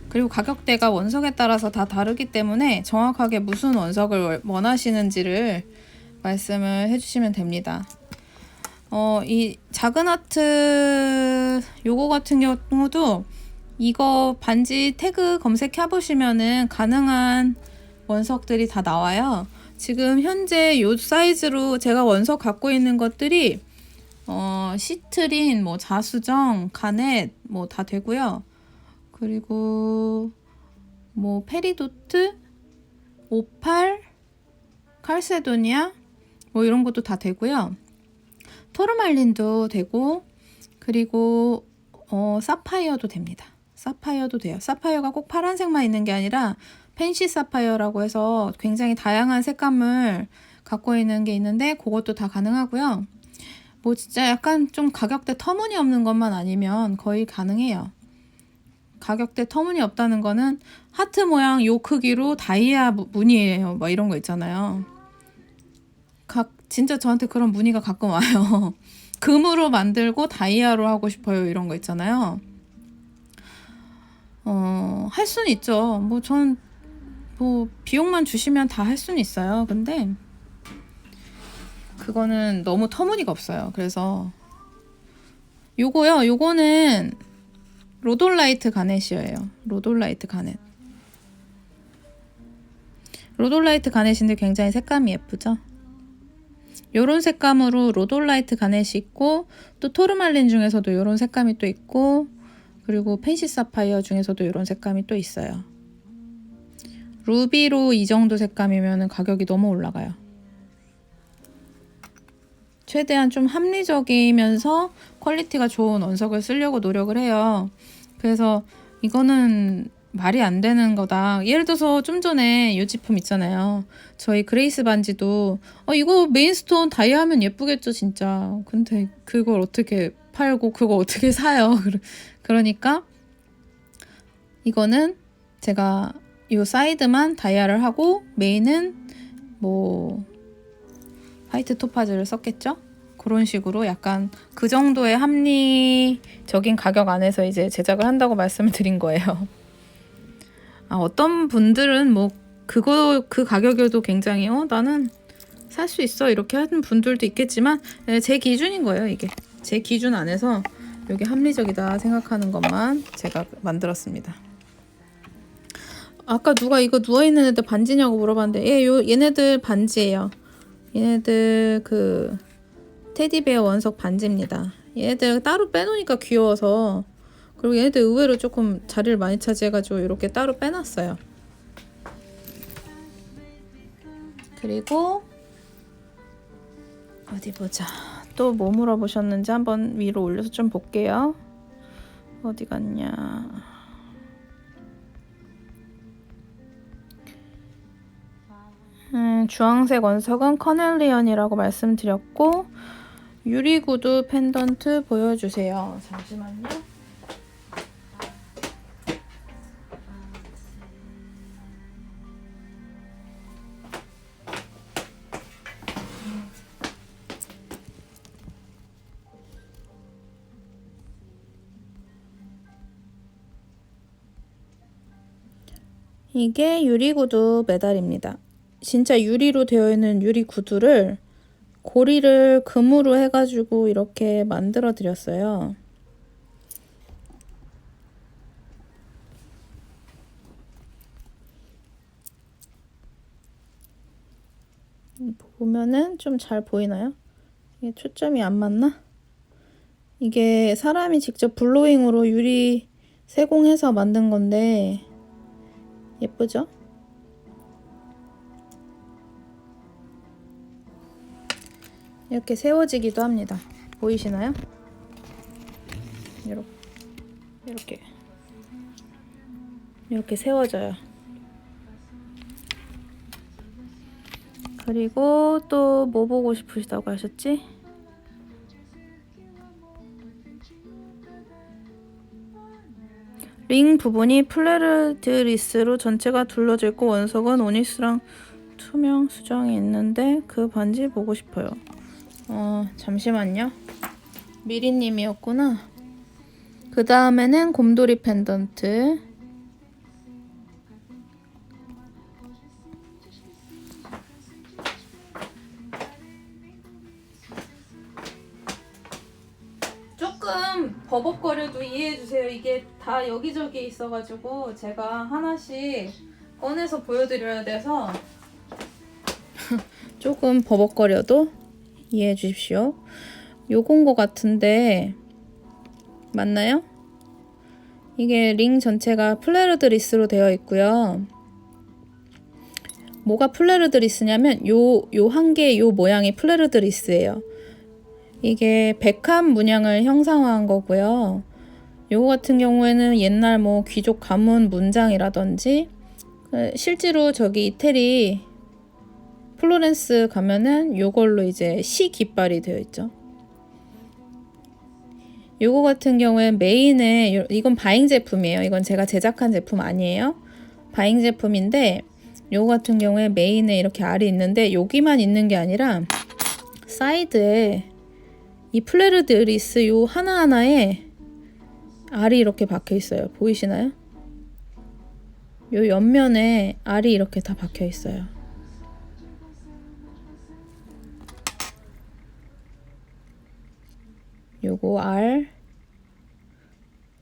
그리고 가격대가 원석에 따라서 다 다르기 때문에 정확하게 무슨 원석을 원하시는지를 말씀을 해주시면 됩니다. 이 작은 하트 요거 같은 경우도 이거 반지 태그 검색해 보시면은 가능한 원석들이 다 나와요. 지금 현재 요 사이즈로 제가 원석 갖고 있는 것들이 시트린, 뭐 자수정, 가넷 뭐 다 되고요. 그리고 뭐 페리도트, 오팔, 칼세도니아 뭐 이런 것도 다 되고요. 토르말린도 되고 그리고 사파이어도 됩니다. 사파이어도 돼요. 사파이어가 꼭 파란색만 있는 게 아니라 펜시 사파이어라고 해서 굉장히 다양한 색감을 갖고 있는 게 있는데 그것도 다 가능하고요. 뭐 진짜 약간 좀 가격대 터무니없는 것만 아니면 거의 가능해요. 가격대 터무니없다는 거는 하트 모양 요 크기로 다이아 무늬예요. 뭐 이런 거 있잖아요. 진짜 저한테 그런 문의가 가끔 와요. 금으로 만들고 다이아로 하고 싶어요. 이런 거 있잖아요. 할 수는 있죠. 뭐 전 뭐 비용만 주시면 다 할 수는 있어요. 근데 그거는 너무 터무니가 없어요. 그래서 요거는 로돌라이트 가넷이에요. 로돌라이트 가넷. 로돌라이트 가넷인데 굉장히 색감이 예쁘죠? 요런 색감으로 로돌라이트 가넷이 있고 또 토르말린 중에서도 요런 색감이 또 있고 그리고 펜시 사파이어 중에서도 요런 색감이 또 있어요. 루비로 이 정도 색감이면 가격이 너무 올라가요. 최대한 좀 합리적이면서 퀄리티가 좋은 원석을 쓰려고 노력을 해요. 그래서 이거는 말이 안 되는 거다. 예를 들어서 좀 전에 이 제품 있잖아요. 저희 그레이스 반지도 이거 메인스톤 다이아 하면 예쁘겠죠 진짜. 근데 그걸 어떻게 팔고 그거 어떻게 사요. 그러니까 이거는 제가 이 사이드만 다이아를 하고 메인은 뭐 화이트 토파즈를 썼겠죠? 그런 식으로 약간 그 정도의 합리적인 가격 안에서 이제 제작을 한다고 말씀을 드린 거예요. 어떤 분들은 뭐 그 가격에도 굉장히 나는 살 수 있어 이렇게 하는 분들도 있겠지만 제 기준인 거예요. 이게 제 기준 안에서 이게 합리적이다 생각하는 것만 제가 만들었습니다. 아까 누가 이거 누워있는 애들 반지냐고 물어봤는데 얘네들 반지예요. 얘네들 그 테디베어 원석 반지입니다. 얘네들 따로 빼놓으니까 귀여워서. 그리고 얘네들 의외로 조금 자리를 많이 차지해가지고 이렇게 따로 빼놨어요. 그리고 어디 보자. 또 뭐 물어보셨는지 한번 위로 올려서 좀 볼게요. 어디 갔냐. 주황색 원석은 커넬리언이라고 말씀드렸고 유리구두 펜던트 보여주세요. 잠시만요. 이게 유리구두 메달입니다. 진짜 유리로 되어 있는 유리 구두를 고리를 금으로 해가지고 이렇게 만들어 드렸어요. 보면은 좀 잘 보이나요? 이게 초점이 안 맞나? 이게 사람이 직접 블로잉으로 유리 세공해서 만든 건데 예쁘죠? 이렇게 세워지기도 합니다. 보이시나요? 이렇게 세워져요. 그리고 또 뭐 보고 싶으시다고 하셨지? 링 부분이 플레르드리스로 전체가 둘러져 있고 원석은 오니스랑 투명 수정이 있는데 그 반지 보고 싶어요. 잠시만요. 미리님이었구나. 그 다음에는 곰돌이 펜던트. 조금 버벅거려도 이해해주세요. 이게 다 여기저기 있어가지고 제가 하나씩 꺼내서 보여드려야 돼서 조금 버벅거려도 이해해 주십시오. 요건 거 같은데 맞나요? 이게 링 전체가 플레르드리스로 되어 있고요. 뭐가 플레르드리스냐면 요 한 개 요 모양이 플레르드리스예요. 이게 백합 문양을 형상화한 거고요. 요거 같은 경우에는 옛날 뭐 귀족 가문 문장이라든지 실제로 저기 이태리 플로렌스 가면은 요걸로 이제 시 깃발이 되어 있죠. 요거 같은 경우엔 메인에 이건 바잉 제품이에요. 이건 제가 제작한 제품 아니에요. 바잉 제품인데 요거 같은 경우에 메인에 이렇게 알이 있는데 여기만 있는 게 아니라 사이드에 이 플레르드리스 요 하나하나에 알이 이렇게 박혀 있어요. 보이시나요? 요 옆면에 알이 이렇게 다 박혀 있어요. 요거 알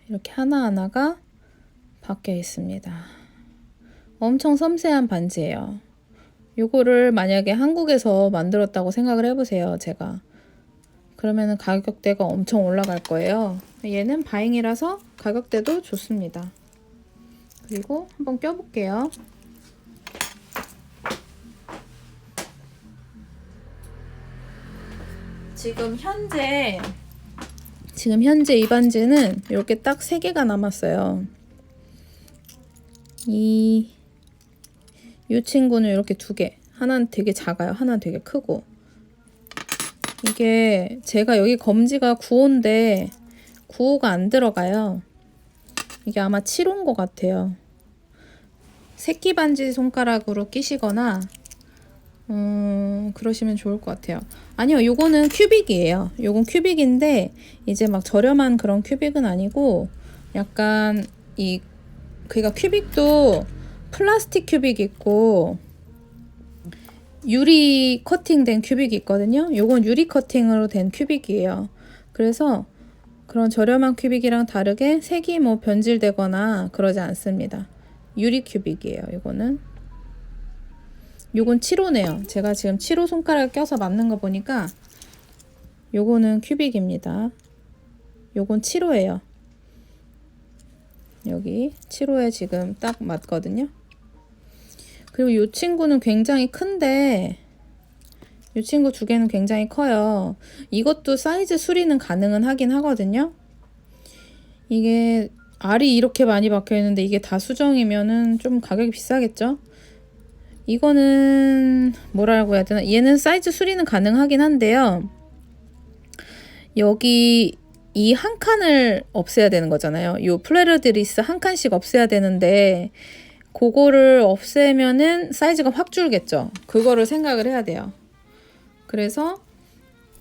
이렇게 하나하나가 박혀 있습니다. 엄청 섬세한 반지예요. 요거를 만약에 한국에서 만들었다고 생각을 해보세요. 제가 그러면은 가격대가 엄청 올라갈 거예요. 얘는 바잉이라서 가격대도 좋습니다. 그리고 한번 껴볼게요. 지금 현재 이 반지는 이렇게 딱 3개가 남았어요. 이 친구는 이렇게 2개. 하나는 되게 작아요. 하나는 되게 크고. 이게 제가 여기 검지가 9호인데 9호가 안 들어가요. 이게 아마 7호인 것 같아요. 새끼 반지 손가락으로 끼시거나 그러시면 좋을 것 같아요. 아니요, 요거는 큐빅이에요. 요건 큐빅인데 이제 막 저렴한 그런 큐빅은 아니고 약간 그러니까 큐빅도 플라스틱 큐빅 있고 유리 커팅된 큐빅이 있거든요. 요건 유리 커팅으로 된 큐빅이에요. 그래서 그런 저렴한 큐빅이랑 다르게 색이 뭐 변질되거나 그러지 않습니다. 유리 큐빅이에요. 요건 7호네요. 제가 지금 7호 손가락을 껴서 맞는 거 보니까 요거는 큐빅입니다. 요건 7호예요. 여기 7호에 지금 딱 맞거든요. 그리고 요 친구는 굉장히 큰데 요 친구 2개는 굉장히 커요. 이것도 사이즈 수리는 가능은 하긴 하거든요. 이게 알이 이렇게 많이 박혀 있는데 이게 다 수정이면은 좀 가격이 비싸겠죠? 이거는 뭐라고 해야 되나? 얘는 사이즈 수리는 가능하긴 한데요. 여기 이 한 칸을 없애야 되는 거잖아요. 요 플레르드리스 한 칸씩 없애야 되는데 그거를 없애면은 사이즈가 확 줄겠죠. 그거를 생각을 해야 돼요. 그래서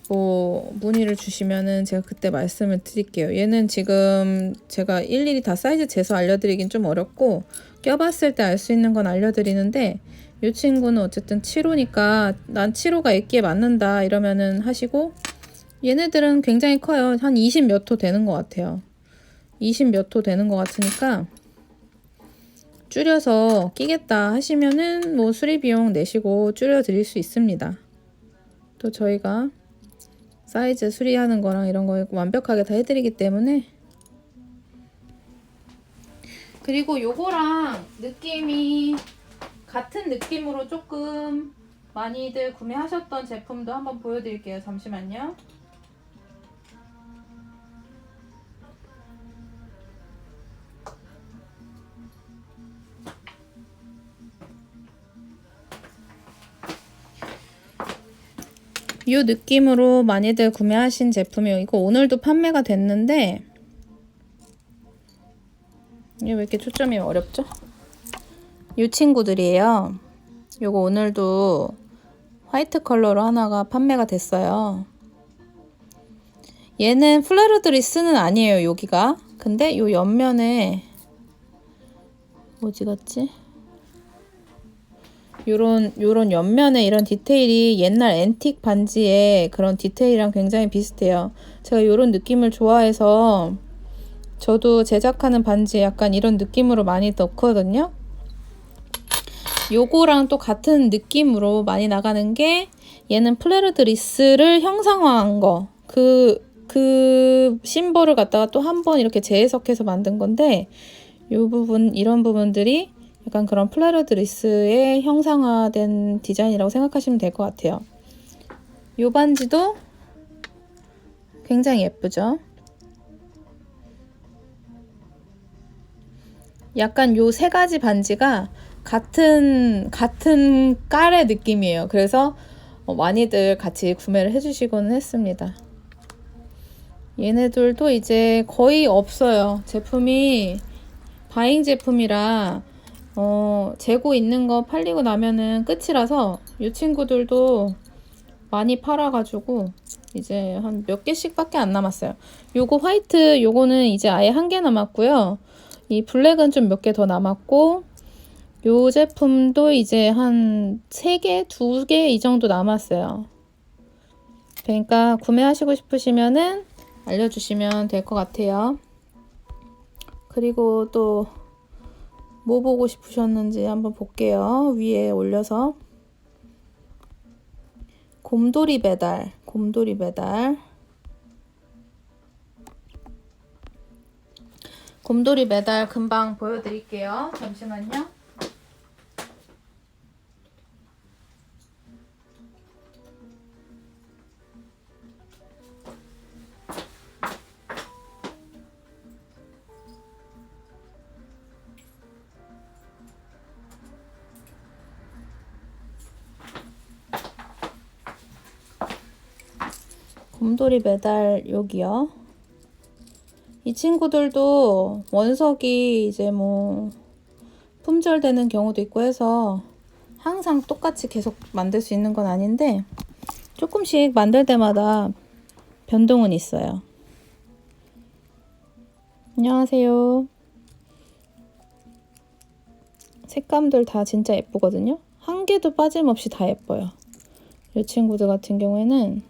뭐 문의를 주시면은 제가 그때 말씀을 드릴게요. 얘는 지금 제가 일일이 다 사이즈 재서 알려드리긴 좀 어렵고 껴봤을 때 알 수 있는 건 알려드리는데 이 친구는 어쨌든 7호니까 난 7호가 애기에 맞는다 이러면은 하시고, 얘네들은 굉장히 커요. 한 20 몇 호 되는 것 같아요. 20 몇 호 되는 것 같으니까 줄여서 끼겠다 하시면은 뭐 수리 비용 내시고 줄여 드릴 수 있습니다. 또 저희가 사이즈 수리하는 거랑 이런 거 완벽하게 다 해드리기 때문에. 그리고 요거랑 느낌이 같은 느낌으로 조금 많이들 구매하셨던 제품도 한번 보여드릴게요. 잠시만요. 이 느낌으로 많이들 구매하신 제품이에요. 이거 오늘도 판매가 됐는데 이게 왜 이렇게 초점이 어렵죠? 이 친구들이에요. 요거 오늘도 화이트 컬러로 하나가 판매가 됐어요. 얘는 플레르드리스는 아니에요, 여기가. 근데 요 옆면에 어디 갔지? 요런 옆면에 이런 디테일이 옛날 앤틱 반지의 그런 디테일이랑 굉장히 비슷해요. 제가 요런 느낌을 좋아해서 저도 제작하는 반지에 약간 이런 느낌으로 많이 넣거든요. 요거랑 또 같은 느낌으로 많이 나가는 게 얘는 플레르드리스를 형상화한 거. 그 심볼을 갖다가 또 한 번 이렇게 재해석해서 만든 건데 요 부분, 이런 부분들이 약간 그런 플레르드리스의 형상화된 디자인이라고 생각하시면 될 것 같아요. 요 반지도 굉장히 예쁘죠? 약간 요 3가지 반지가 같은 깔의 느낌이에요. 그래서 많이들 같이 구매를 해주시고는 했습니다. 얘네들도 이제 거의 없어요. 제품이 바잉 제품이라 재고 있는 거 팔리고 나면은 끝이라서 이 친구들도 많이 팔아가지고 이제 한 몇 개씩밖에 안 남았어요. 요거 화이트, 요거는 이제 아예 1개 남았고요. 이 블랙은 좀 몇 개 더 남았고, 요 제품도 이제 한 3개, 2개 이 정도 남았어요. 그러니까 구매하시고 싶으시면은 알려주시면 될 것 같아요. 그리고 또 뭐 보고 싶으셨는지 한번 볼게요. 위에 올려서. 곰돌이 배달 금방 보여드릴게요. 잠시만요. 곰돌이 메달 여기요. 이 친구들도 원석이 이제 뭐 품절되는 경우도 있고 해서 항상 똑같이 계속 만들 수 있는 건 아닌데 조금씩 만들 때마다 변동은 있어요. 안녕하세요. 색감들 다 진짜 예쁘거든요. 한 개도 빠짐없이 다 예뻐요. 이 친구들 같은 경우에는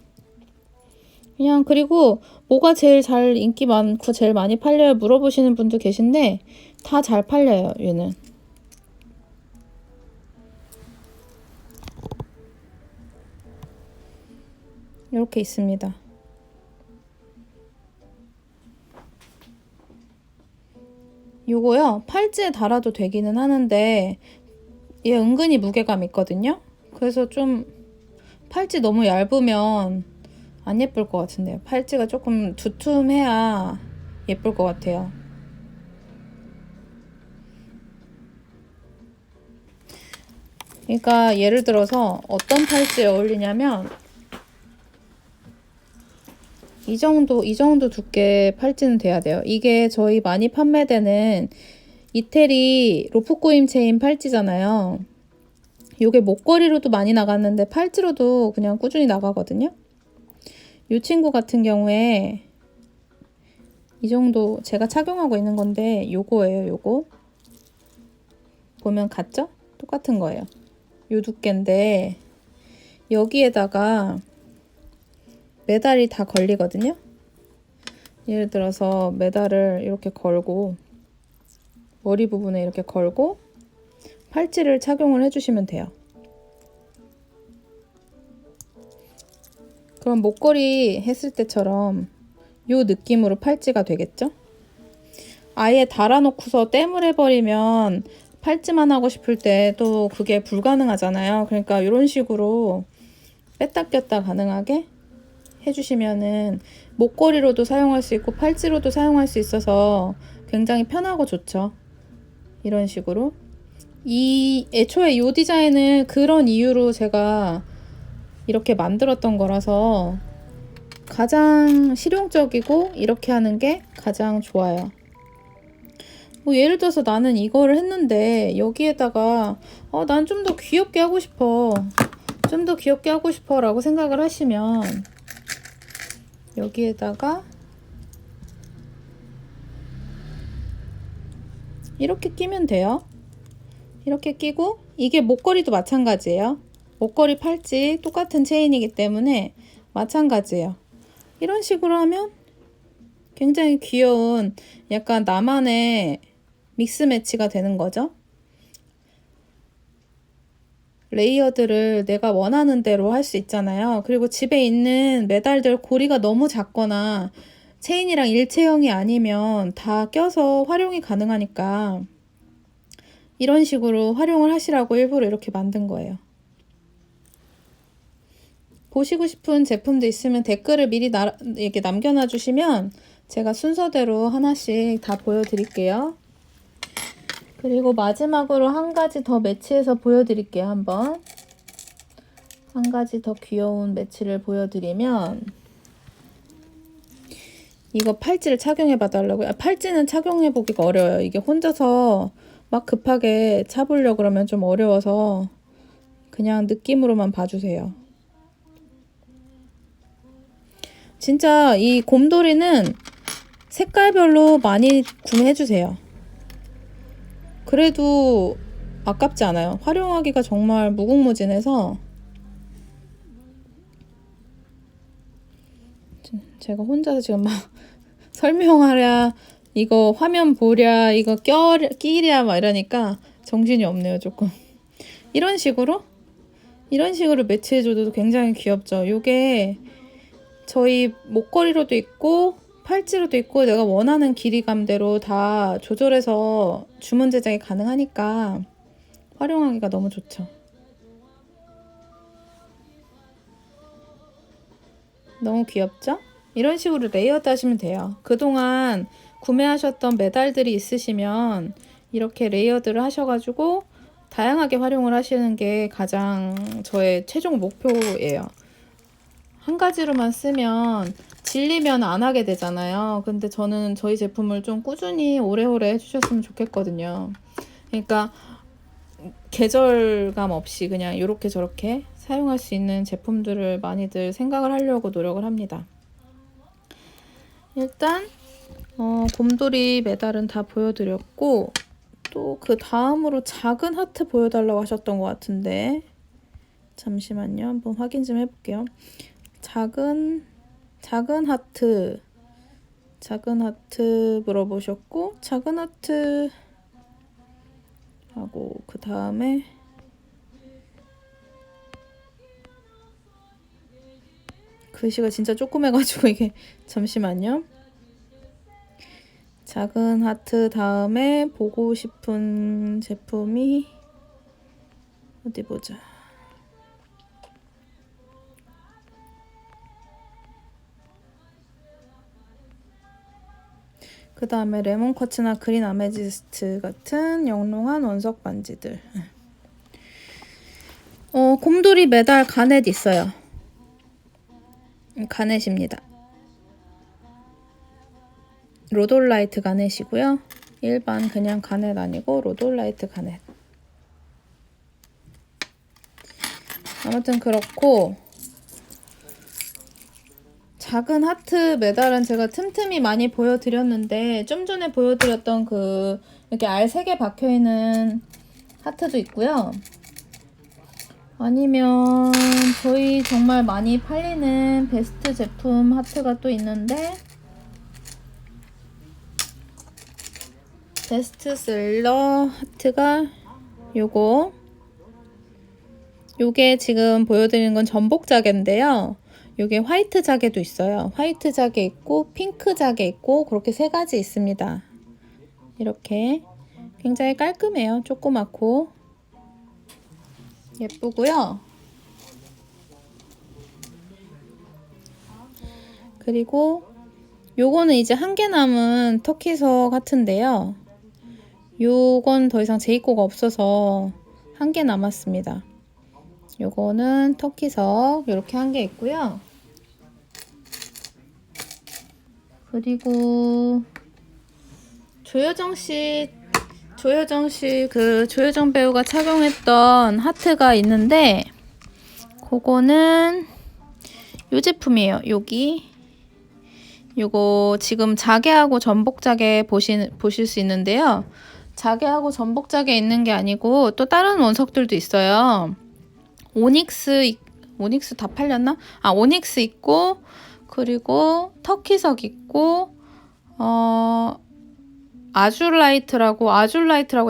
그냥, 그리고 뭐가 제일 잘 인기 많고 제일 많이 팔려요 물어보시는 분도 계신데 다 잘 팔려요. 얘는 이렇게 있습니다. 요거요 팔찌에 달아도 되기는 하는데 얘 은근히 무게감 있거든요. 그래서 좀 팔찌 너무 얇으면 안 예쁠 것 같은데요. 팔찌가 조금 두툼해야 예쁠 것 같아요. 그러니까 예를 들어서 어떤 팔찌에 어울리냐면 이 정도 두께 팔찌는 돼야 돼요. 이게 저희 많이 판매되는 이태리 로프코임 체인 팔찌잖아요. 요게 목걸이로도 많이 나갔는데 팔찌로도 그냥 꾸준히 나가거든요. 이 친구 같은 경우에 이 정도 제가 착용하고 있는 건데 요거예요. 요거 보면 같죠? 똑같은 거예요. 요 두께인데 여기에다가 메달이 다 걸리거든요. 예를 들어서 메달을 이렇게 걸고 머리 부분에 이렇게 걸고 팔찌를 착용을 해주시면 돼요. 그럼 목걸이 했을 때처럼 요 느낌으로 팔찌가 되겠죠? 아예 달아놓고서 땜을 해버리면 팔찌만 하고 싶을 때 또 그게 불가능하잖아요. 그러니까 이런 식으로 뺐다 꼈다 가능하게 해주시면은 목걸이로도 사용할 수 있고 팔찌로도 사용할 수 있어서 굉장히 편하고 좋죠. 이런 식으로. 애초에 이 디자인을 그런 이유로 제가 이렇게 만들었던 거라서 가장 실용적이고 이렇게 하는 게 가장 좋아요. 뭐 예를 들어서 나는 이거를 했는데 여기에다가 난 좀 더 귀엽게 하고 싶어. 좀 더 귀엽게 하고 싶어 라고 생각을 하시면 여기에다가 이렇게 끼면 돼요. 이렇게 끼고 이게 목걸이도 마찬가지예요. 목걸이 팔찌 똑같은 체인이기 때문에 마찬가지예요. 이런 식으로 하면 굉장히 귀여운 약간 나만의 믹스 매치가 되는 거죠. 레이어드를 내가 원하는 대로 할 수 있잖아요. 그리고 집에 있는 메달들 고리가 너무 작거나 체인이랑 일체형이 아니면 다 껴서 활용이 가능하니까 이런 식으로 활용을 하시라고 일부러 이렇게 만든 거예요. 보시고 싶은 제품도 있으면 댓글을 미리 이렇게 남겨놔 주시면 제가 순서대로 하나씩 다 보여드릴게요. 그리고 마지막으로 한 가지 더 매치해서 보여드릴게요. 한번 한 가지 더 귀여운 매치를 보여드리면 이거 팔찌를 착용해 봐달라고요. 팔찌는 착용해 보기가 어려워요. 이게 혼자서 막 급하게 차보려고 그러면 좀 어려워서 그냥 느낌으로만 봐주세요. 진짜 이 곰돌이는 색깔별로 많이 구매해주세요. 그래도 아깝지 않아요. 활용하기가 정말 무궁무진해서 제가 혼자서 지금 막 설명하랴 이거 화면 보랴 이거 끼랴 막 이러니까 정신이 없네요. 조금 이런 식으로 매치해줘도 굉장히 귀엽죠. 요게 저희 목걸이로도 있고 팔찌로도 있고 내가 원하는 길이감대로 다 조절해서 주문 제작이 가능하니까 활용하기가 너무 좋죠. 너무 귀엽죠? 이런 식으로 레이어드 하시면 돼요. 그동안 구매하셨던 메달들이 있으시면 이렇게 레이어드를 하셔가지고 다양하게 활용을 하시는 게 가장 저의 최종 목표예요. 한 가지로만 쓰면 질리면 안 하게 되잖아요. 근데 저는 저희 제품을 좀 꾸준히 오래오래 해주셨으면 좋겠거든요. 그러니까 계절감 없이 그냥 이렇게 저렇게 사용할 수 있는 제품들을 많이들 생각을 하려고 노력을 합니다. 일단 곰돌이 메달은 다 보여드렸고, 또 그 다음으로 작은 하트 보여달라고 하셨던 것 같은데, 잠시만요. 한번 확인 좀 해볼게요. 작은 하트 물어보셨고, 작은 하트 하고 그 다음에 글씨가 진짜 조그매가지고 이게 잠시만요. 작은 하트 다음에 보고 싶은 제품이 어디 보자. 그 다음에 레몬 쿼츠나 그린 아메지스트 같은 영롱한 원석 반지들. 곰돌이 메달 가넷 있어요. 가넷입니다. 로돌라이트 가넷이고요. 일반 그냥 가넷 아니고 로돌라이트 가넷. 아무튼 그렇고, 작은 하트 메달은 제가 틈틈이 많이 보여드렸는데, 좀 전에 보여드렸던 그 이렇게 알 3개 박혀있는 하트도 있고요. 아니면 저희 정말 많이 팔리는 베스트 제품 하트가 또 있는데, 베스트셀러 하트가 요게 지금 보여드리는 건 전복 자개인데요. 요게 화이트 자개도 있어요. 화이트 자개 있고 핑크 자개 있고 그렇게 3가지 있습니다. 이렇게 굉장히 깔끔해요. 조그맣고 예쁘고요. 그리고 요거는 이제 1개 남은 터키석 하트인데요. 요건 더 이상 재입고가 없어서 1개 남았습니다. 요거는 터키석 이렇게 1개 있고요. 그리고 조여정 씨 그 조여정 배우가 착용했던 하트가 있는데, 그거는 요 제품이에요. 요거 지금 자개하고 전복 자개 보실 수 있는데요. 자개하고 전복 자개 있는 게 아니고 또 다른 원석들도 있어요. 오닉스 다 팔렸나? 오닉스 있고, 그리고 터키석 있고, 아줄라이트라고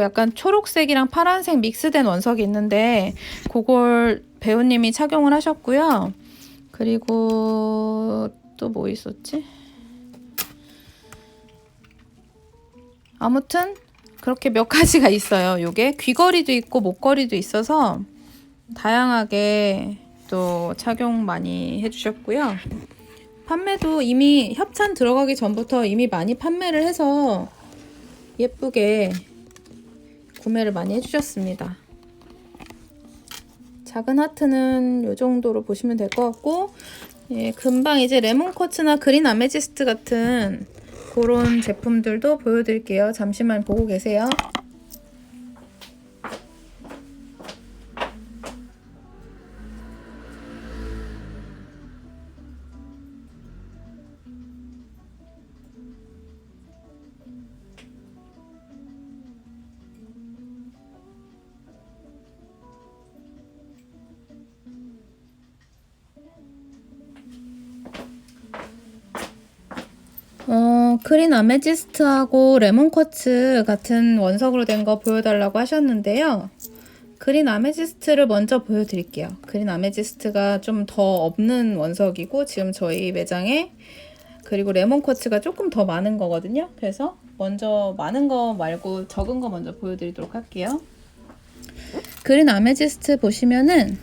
약간 초록색이랑 파란색 믹스된 원석이 있는데, 그걸 배우님이 착용을 하셨고요. 그리고 또 뭐 있었지? 아무튼 그렇게 몇 가지가 있어요. 요게 귀걸이도 있고 목걸이도 있어서 다양하게 또 착용 많이 해주셨고요. 판매도 이미 협찬 들어가기 전부터 이미 많이 판매를 해서 예쁘게 구매를 많이 해주셨습니다. 작은 하트는 이 정도로 보시면 될 것 같고, 예, 금방 이제 레몬 쿼츠나 그린 아메지스트 같은 그런 제품들도 보여드릴게요. 잠시만 보고 계세요. 그린 아메지스트하고 레몬 쿼츠 같은 원석으로 된 거 보여달라고 하셨는데요. 그린 아메지스트를 먼저 보여드릴게요. 그린 아메지스트가 좀 더 없는 원석이고 지금 저희 매장에, 그리고 레몬 쿼츠가 조금 더 많은 거거든요. 그래서 먼저 많은 거 말고 적은 거 먼저 보여드리도록 할게요. 그린 아메지스트 보시면은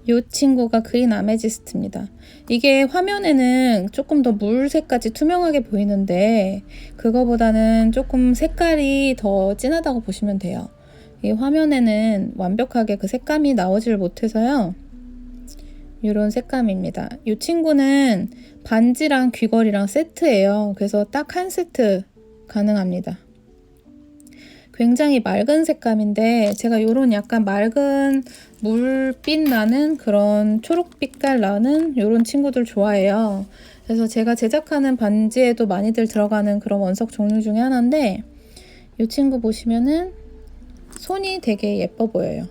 이 친구가 그린 아메지스트입니다. 이게 화면에는 조금 더 물색까지 투명하게 보이는데 그거보다는 조금 색깔이 더 진하다고 보시면 돼요. 이 화면에는 완벽하게 그 색감이 나오질 못해서요. 이런 색감입니다. 이 친구는 반지랑 귀걸이랑 세트예요. 그래서 딱 한 세트 가능합니다. 굉장히 맑은 색감인데 제가 이런 약간 맑은 물빛 나는 그런 초록빛깔 나는 이런 친구들 좋아해요. 그래서 제가 제작하는 반지에도 많이들 들어가는 그런 원석 종류 중에 하나인데 이 친구 보시면은 손이 되게 예뻐 보여요.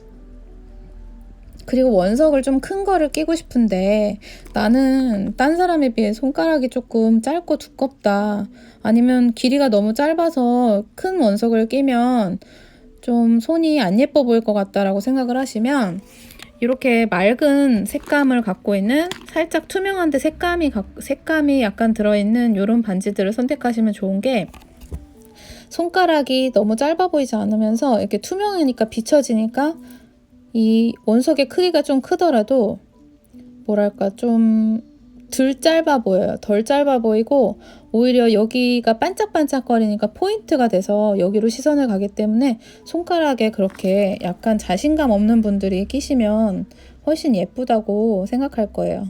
그리고 원석을 좀 큰 거를 끼고 싶은데 나는 딴 사람에 비해 손가락이 조금 짧고 두껍다. 아니면 길이가 너무 짧아서 큰 원석을 끼면 좀 손이 안 예뻐 보일 것 같다라고 생각을 하시면 이렇게 맑은 색감을 갖고 있는 살짝 투명한데 색감이 약간 들어있는 이런 반지들을 선택하시면 좋은 게 손가락이 너무 짧아 보이지 않으면서 이렇게 투명하니까 비춰지니까 이 원석의 크기가 좀 크더라도 뭐랄까 좀 덜 짧아 보여요. 덜 짧아 보이고 오히려 여기가 반짝반짝거리니까 포인트가 돼서 여기로 시선을 가기 때문에 손가락에 그렇게 약간 자신감 없는 분들이 끼시면 훨씬 예쁘다고 생각할 거예요.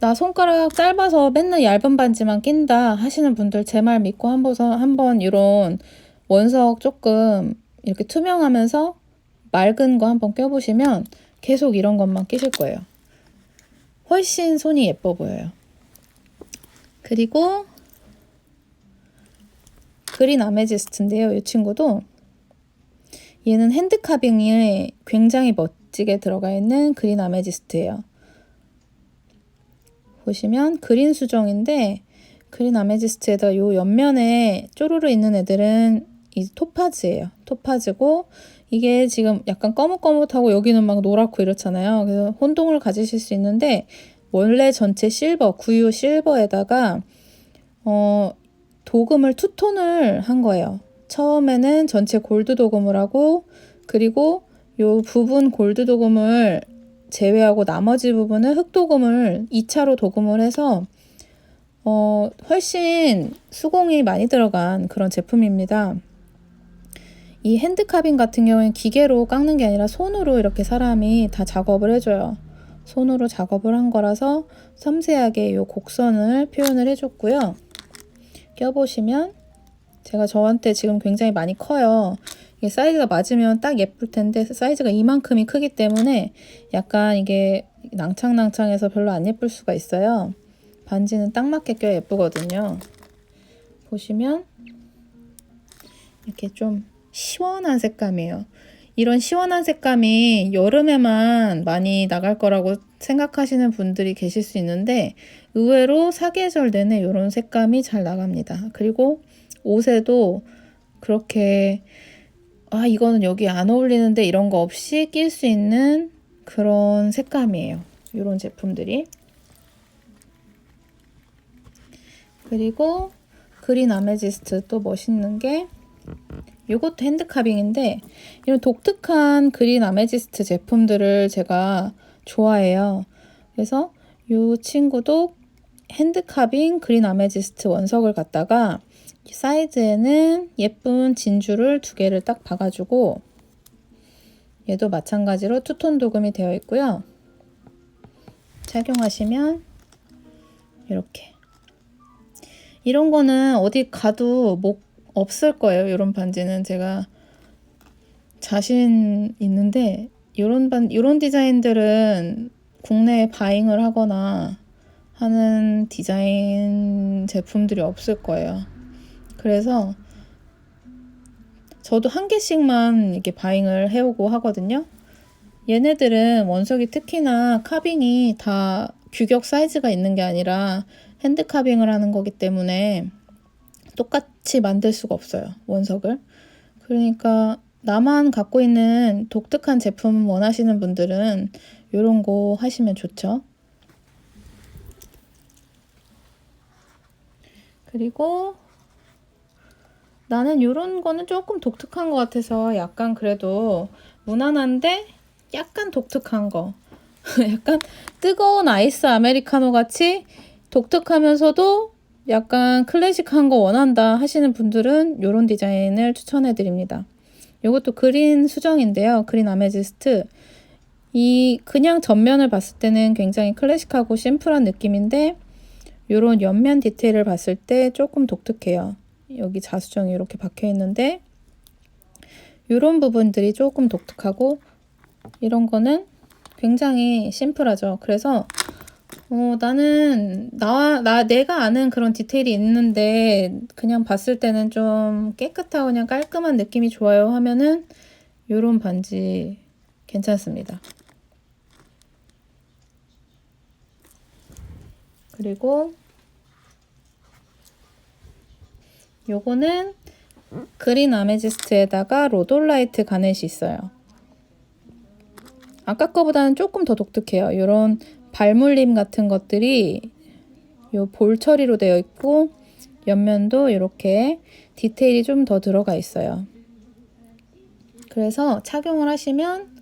나 손가락 짧아서 맨날 얇은 반지만 낀다 하시는 분들 제 말 믿고 한번 이런 원석 조금 이렇게 투명하면서 맑은 거 한번 껴보시면 계속 이런 것만 끼실 거예요. 훨씬 손이 예뻐 보여요. 그리고 그린 아메지스트인데요. 이 친구도 얘는 핸드 카빙에 굉장히 멋지게 들어가 있는 그린 아메지스트예요. 보시면 그린 수정인데 그린 아메지스트에다 요 옆면에 쪼르르 있는 애들은 이 토파즈예요. 토파즈고 이게 지금 약간 거뭇거뭇하고 여기는 막 노랗고 이렇잖아요. 그래서 혼동을 가지실 수 있는데 원래 전체 실버, 구유 실버에다가 도금을 투톤을 한 거예요. 처음에는 전체 골드 도금을 하고 그리고 요 부분 골드 도금을 제외하고 나머지 부분은 흑 도금을 2차로 도금을 해서 훨씬 수공이 많이 들어간 그런 제품입니다. 이 핸드 카빙 같은 경우에는 기계로 깎는 게 아니라 손으로 이렇게 사람이 다 작업을 해줘요. 손으로 작업을 한 거라서 섬세하게 이 곡선을 표현을 해줬고요. 껴보시면 제가 저한테 지금 굉장히 많이 커요. 이게 사이즈가 맞으면 딱 예쁠 텐데 사이즈가 이만큼이 크기 때문에 약간 이게 낭창낭창해서 별로 안 예쁠 수가 있어요. 반지는 딱 맞게 껴야 예쁘거든요. 보시면 이렇게 좀 시원한 색감이에요. 이런 시원한 색감이 여름에만 많이 나갈 거라고 생각하시는 분들이 계실 수 있는데 의외로 사계절 내내 이런 색감이 잘 나갑니다. 그리고 옷에도 그렇게 이거는 여기 안 어울리는데 이런 거 없이 낄 수 있는 그런 색감이에요. 이런 제품들이. 그리고 그린 아메지스트 또 멋있는 게 이것도 핸드 카빙인데 이런 독특한 그린 아메지스트 제품들을 제가 좋아해요. 그래서 이 친구도 핸드 카빙 그린 아메지스트 원석을 갖다가 사이드에는 예쁜 진주를 2개를 딱 박아주고 얘도 마찬가지로 투톤 도금이 되어 있고요. 착용하시면 이렇게 이런 거는 어디 가도 없을 거예요. 이런 반지는 제가 자신 있는데 이런 디자인들은 국내에 바잉을 하거나 하는 디자인 제품들이 없을 거예요. 그래서 저도 1개씩만 이렇게 바잉을 해오고 하거든요. 얘네들은 원석이 특히나 카빙이 다 규격 사이즈가 있는 게 아니라 핸드 카빙을 하는 거기 때문에 똑같이 만들 수가 없어요. 원석을. 그러니까 나만 갖고 있는 독특한 제품 원하시는 분들은 이런 거 하시면 좋죠. 그리고 나는 이런 거는 조금 독특한 것 같아서 약간 그래도 무난한데 약간 독특한 거. 약간 뜨거운 아이스 아메리카노 같이 독특하면서도 약간 클래식한 거 원한다 하시는 분들은 이런 디자인을 추천해 드립니다. 이것도 그린 수정인데요. 그린 아메지스트. 이 그냥 전면을 봤을 때는 굉장히 클래식하고 심플한 느낌인데 요런 옆면 디테일을 봤을 때 조금 독특해요. 여기 자수정이 이렇게 박혀 있는데 요런 부분들이 조금 독특하고 이런 거는 굉장히 심플하죠. 그래서 나는 내가 아는 그런 디테일이 있는데 그냥 봤을 때는 좀 깨끗하고 그냥 깔끔한 느낌이 좋아요 하면은 요런 반지 괜찮습니다. 그리고 요거는 그린 아메지스트에다가 로돌라이트 가넷이 있어요. 아까 거보다는 조금 더 독특해요. 요런 발물림 같은 것들이 요 볼 처리로 되어 있고 옆면도 이렇게 디테일이 좀 더 들어가 있어요. 그래서 착용을 하시면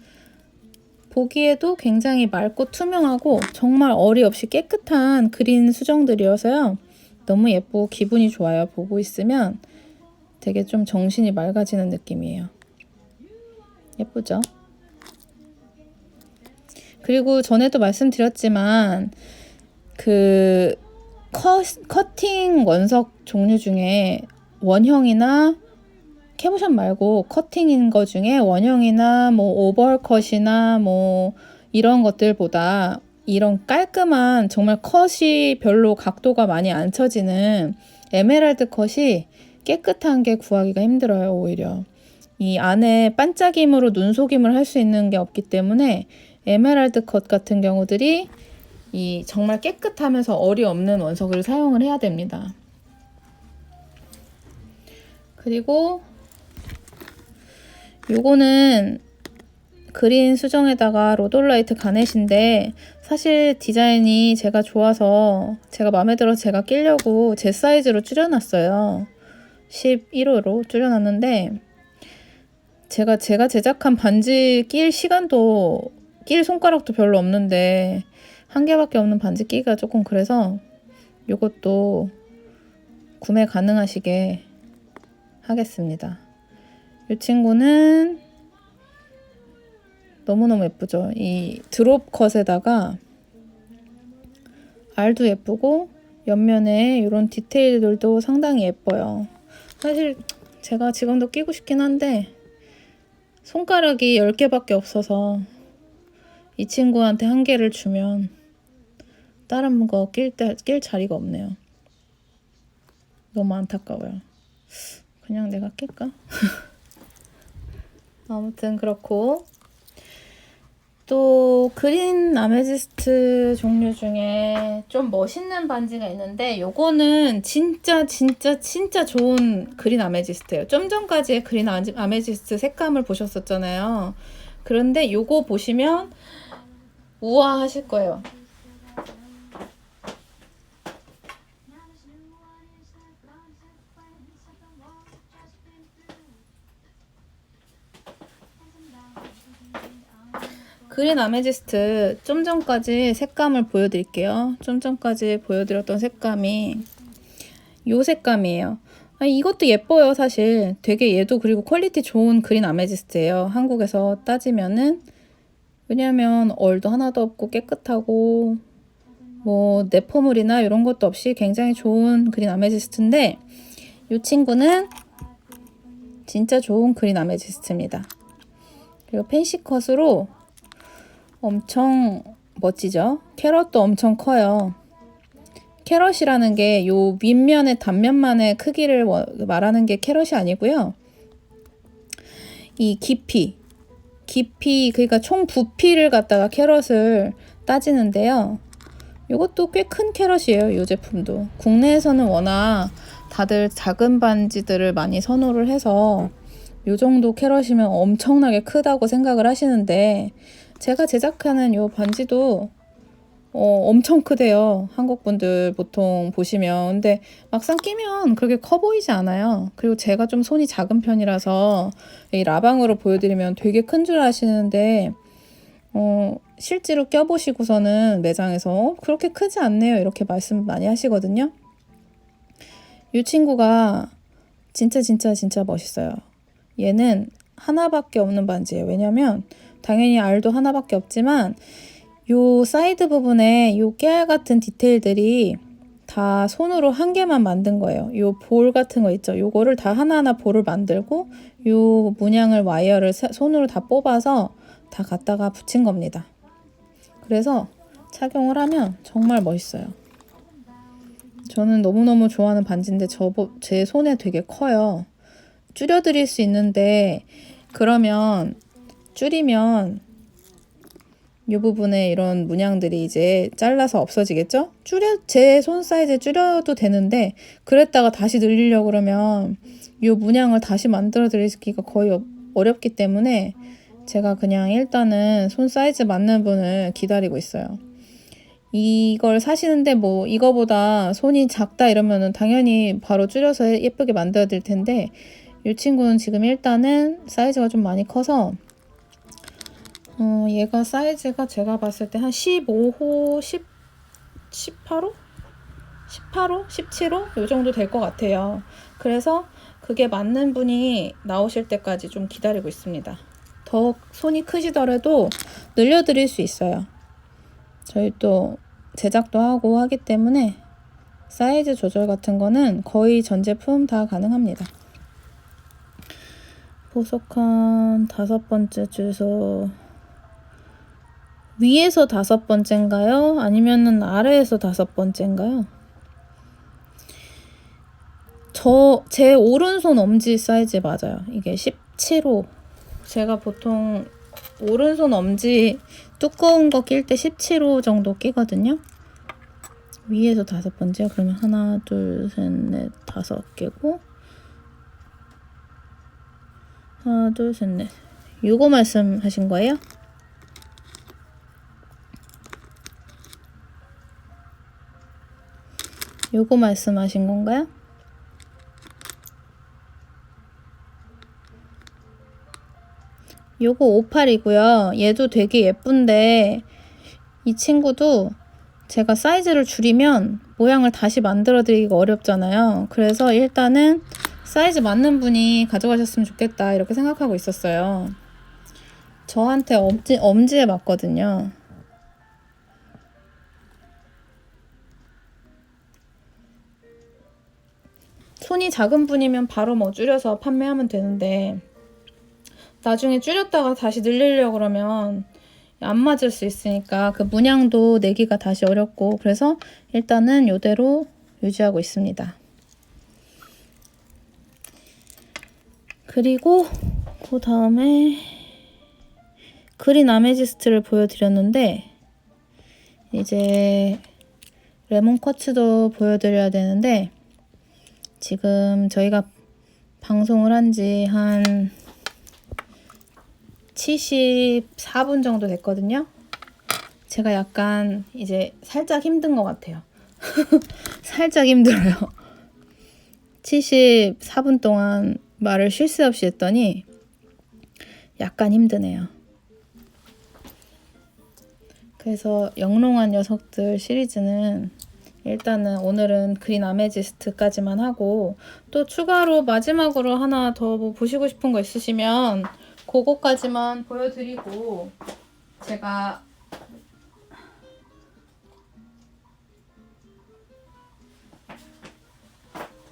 보기에도 굉장히 맑고 투명하고 정말 어리없이 깨끗한 그린 수정들이어서요. 너무 예쁘고 기분이 좋아요. 보고 있으면 되게 좀 정신이 맑아지는 느낌이에요. 예쁘죠? 그리고 전에도 말씀드렸지만 그 커팅 원석 종류 중에 원형이나 캐보션 말고 커팅인 거 중에 원형이나 뭐 오버컷이나 뭐 이런 것들보다 이런 깔끔한 정말 컷이 별로 각도가 많이 안 처지는 에메랄드 컷이 깨끗한 게 구하기가 힘들어요. 오히려 이 안에 반짝임으로 눈속임을 할 수 있는 게 없기 때문에 에메랄드 컷 같은 경우들이 이 정말 깨끗하면서 어리 없는 원석을 사용을 해야 됩니다. 그리고 요거는 그린 수정에다가 로돌라이트 가넷인데 사실 디자인이 제가 좋아서 제가 마음에 들어서 제가 끼려고 제 사이즈로 줄여놨어요. 11호로 줄여놨는데 제가 제작한 반지 낄 시간도 낄 손가락도 별로 없는데 한 개밖에 없는 반지 끼기가 조금 그래서 요것도 구매 가능하시게 하겠습니다. 이 친구는 너무너무 예쁘죠. 이 드롭 컷에다가 알도 예쁘고 옆면에 이런 디테일들도 상당히 예뻐요. 사실 제가 지금도 끼고 싶긴 한데 손가락이 10개밖에 없어서 이 친구한테 한 개를 주면 다른 거 낄 자리가 없네요. 너무 안타까워요. 그냥 내가 낄까? 아무튼 그렇고 또 그린 아메지스트 종류 중에 좀 멋있는 반지가 있는데 요거는 진짜 좋은 그린 아메지스트예요. 좀 전까지의 그린 아메지스트 색감을 보셨었잖아요. 그런데 요거 보시면 우와 하실 거예요. 그린 아메지스트 좀 전까지 색감을 보여드릴게요. 좀 전까지 보여드렸던 색감이 요 색감이에요. 이것도 예뻐요. 사실 되게 얘도 그리고 퀄리티 좋은 그린 아메지스트예요. 한국에서 따지면은 왜냐면 얼도 하나도 없고 깨끗하고 뭐 내포물이나 이런 것도 없이 굉장히 좋은 그린 아메지스트인데 이 친구는 진짜 좋은 그린 아메지스트입니다. 그리고 펜시 컷으로 엄청 멋지죠? 캐럿도 엄청 커요. 캐럿이라는 게 요 윗면의 단면만의 크기를 말하는 게 캐럿이 아니고요. 이 깊이 그러니까 총 부피를 갖다가 캐럿을 따지는데요. 이것도 꽤 큰 캐럿이에요. 이 제품도 국내에서는 워낙 다들 작은 반지들을 많이 선호를 해서 요 정도 캐럿이면 엄청나게 크다고 생각을 하시는데 제가 제작하는 요 반지도 엄청 크대요. 한국 분들 보통 보시면. 근데 막상 끼면 그렇게 커 보이지 않아요. 그리고 제가 좀 손이 작은 편이라서 이 라방으로 보여드리면 되게 큰 줄 아시는데 실제로 껴보시고서는 매장에서 그렇게 크지 않네요. 이렇게 말씀 많이 하시거든요. 이 친구가 진짜 멋있어요. 얘는 하나밖에 없는 반지예요. 왜냐면 당연히 알도 하나밖에 없지만 요 사이드 부분에 요 깨알 같은 디테일들이 다 손으로 한 개만 만든 거예요. 요 볼 같은 거 있죠. 요거를 다 하나하나 볼을 만들고 요 문양을 와이어를 손으로 다 뽑아서 다 갖다가 붙인 겁니다. 그래서 착용을 하면 정말 멋있어요. 저는 너무너무 좋아하는 반지인데 제 손에 되게 커요. 줄여드릴 수 있는데 그러면 줄이면 이 부분에 이런 문양들이 이제 잘라서 없어지겠죠? 제 손 사이즈 줄여도 되는데 그랬다가 다시 늘리려고 그러면 이 문양을 다시 만들어 드리기가 거의 어렵기 때문에 제가 그냥 일단은 손 사이즈 맞는 분을 기다리고 있어요. 이걸 사시는데 뭐 이거보다 손이 작다 이러면은 당연히 바로 줄여서 예쁘게 만들어 드릴 텐데 이 친구는 지금 일단은 사이즈가 좀 많이 커서 얘가 사이즈가 제가 봤을 때 한 15호, 18호? 18호? 17호? 요 정도 될 것 같아요. 그래서 그게 맞는 분이 나오실 때까지 좀 기다리고 있습니다. 더 손이 크시더라도 늘려드릴 수 있어요. 저희 또 제작도 하고 하기 때문에 사이즈 조절 같은 거는 거의 전 제품 다 가능합니다. 보석한 5번째 주소 위에서 5번째인가요? 아니면은 아래에서 5번째인가요? 제 오른손 엄지 사이즈 맞아요. 이게 17호. 제가 보통 오른손 엄지 두꺼운 거 낄 때 17호 정도 끼거든요. 위에서 5번째요. 그러면 하나, 둘, 셋, 넷, 5개고 하나, 둘, 셋, 넷. 요거 말씀하신 거예요? 요거 말씀하신 건가요? 요거 58이고요. 얘도 되게 예쁜데 이 친구도 제가 사이즈를 줄이면 모양을 다시 만들어 드리기가 어렵잖아요. 그래서 일단은 사이즈 맞는 분이 가져가셨으면 좋겠다 이렇게 생각하고 있었어요. 저한테 엄지에 맞거든요. 손이 작은 분이면 바로 뭐 줄여서 판매하면 되는데 나중에 줄였다가 다시 늘리려고 그러면 안 맞을 수 있으니까 그 문양도 내기가 다시 어렵고 그래서 일단은 이대로 유지하고 있습니다. 그리고 그 다음에 그린 아메지스트를 보여드렸는데 이제 레몬 쿼츠도 보여드려야 되는데 지금 저희가 방송을 한 지 한 74분 정도 됐거든요. 제가 약간 이제 살짝 힘든 것 같아요. 살짝 힘들어요. 74분 동안 말을 쉴 새 없이 했더니 약간 힘드네요. 그래서 영롱한 녀석들 시리즈는 일단은 오늘은 그린 아메지스트까지만 하고 또 추가로 마지막으로 하나 더 뭐 보시고 싶은 거 있으시면 그거까지만 보여드리고 제가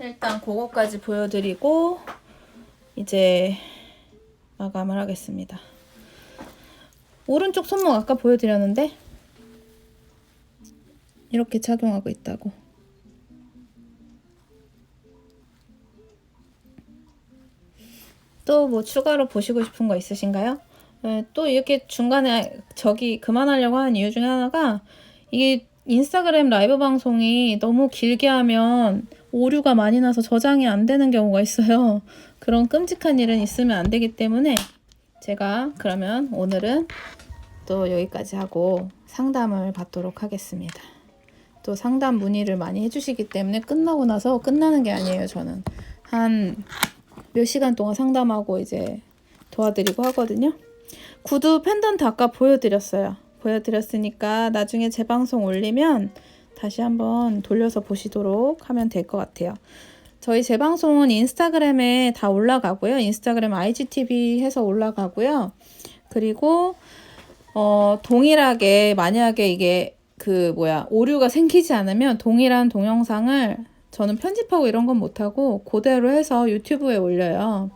일단 그거까지 보여드리고 이제 마감을 하겠습니다. 오른쪽 손목 아까 보여드렸는데 이렇게 착용하고 있다고. 또 뭐 추가로 보시고 싶은 거 있으신가요? 또 이렇게 중간에 저기 그만하려고 하는 이유 중에 하나가 이게 인스타그램 라이브 방송이 너무 길게 하면 오류가 많이 나서 저장이 안 되는 경우가 있어요. 그런 끔찍한 일은 있으면 안 되기 때문에 제가 그러면 오늘은 또 여기까지 하고 상담을 받도록 하겠습니다. 또 상담 문의를 많이 해주시기 때문에 끝나고 나서 끝나는 게 아니에요. 저는 한 몇 시간 동안 상담하고 이제 도와드리고 하거든요. 구두 펜던트 아까 보여드렸으니까 나중에 재방송 올리면 다시 한번 돌려서 보시도록 하면 될 것 같아요. 저희 재방송은 인스타그램에 다 올라가고요. 인스타그램 IGTV 해서 올라가고요. 그리고 동일하게 만약에 이게 오류가 생기지 않으면 동일한 동영상을 저는 편집하고 이런 건 못하고 그대로 해서 유튜브에 올려요.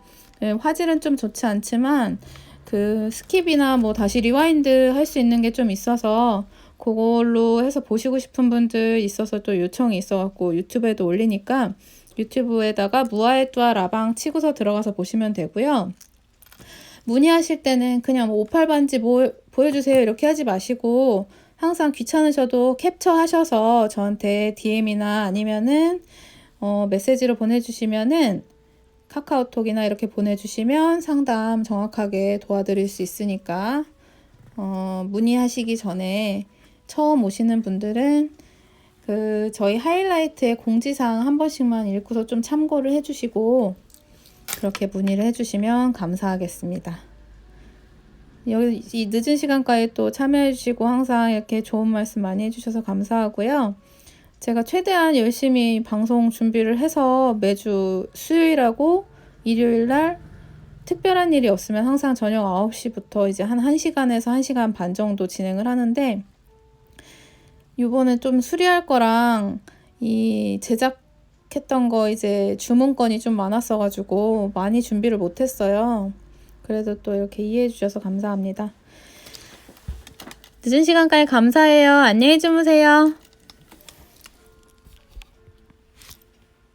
화질은 좀 좋지 않지만 스킵이나 뭐 다시 리와인드 할 수 있는 게 좀 있어서 그걸로 해서 보시고 싶은 분들 있어서 또 요청이 있어갖고 유튜브에도 올리니까 유튜브에다가 무아의 뚜아 라방 치고서 들어가서 보시면 되고요. 문의하실 때는 그냥 58반지 보여주세요 이렇게 하지 마시고 항상 귀찮으셔도 캡처하셔서 저한테 DM이나 아니면은 메시지로 보내주시면은 카카오톡이나 이렇게 보내주시면 상담 정확하게 도와드릴 수 있으니까 문의하시기 전에 처음 오시는 분들은 저희 하이라이트의 공지사항 한 번씩만 읽고서 좀 참고를 해주시고 그렇게 문의를 해주시면 감사하겠습니다. 여기 이 늦은 시간까지 또 참여해주시고 항상 이렇게 좋은 말씀 많이 해주셔서 감사하고요. 제가 최대한 열심히 방송 준비를 해서 매주 수요일하고 일요일날 특별한 일이 없으면 항상 저녁 9시부터 이제 한 1시간에서 1시간 반 정도 진행을 하는데 요번에 좀 수리할 거랑 이 제작했던 거 이제 주문건이 좀 많았어가지고 많이 준비를 못했어요. 그래도 또 이렇게 이해해 주셔서 감사합니다. 늦은 시간까지 감사해요. 안녕히 주무세요.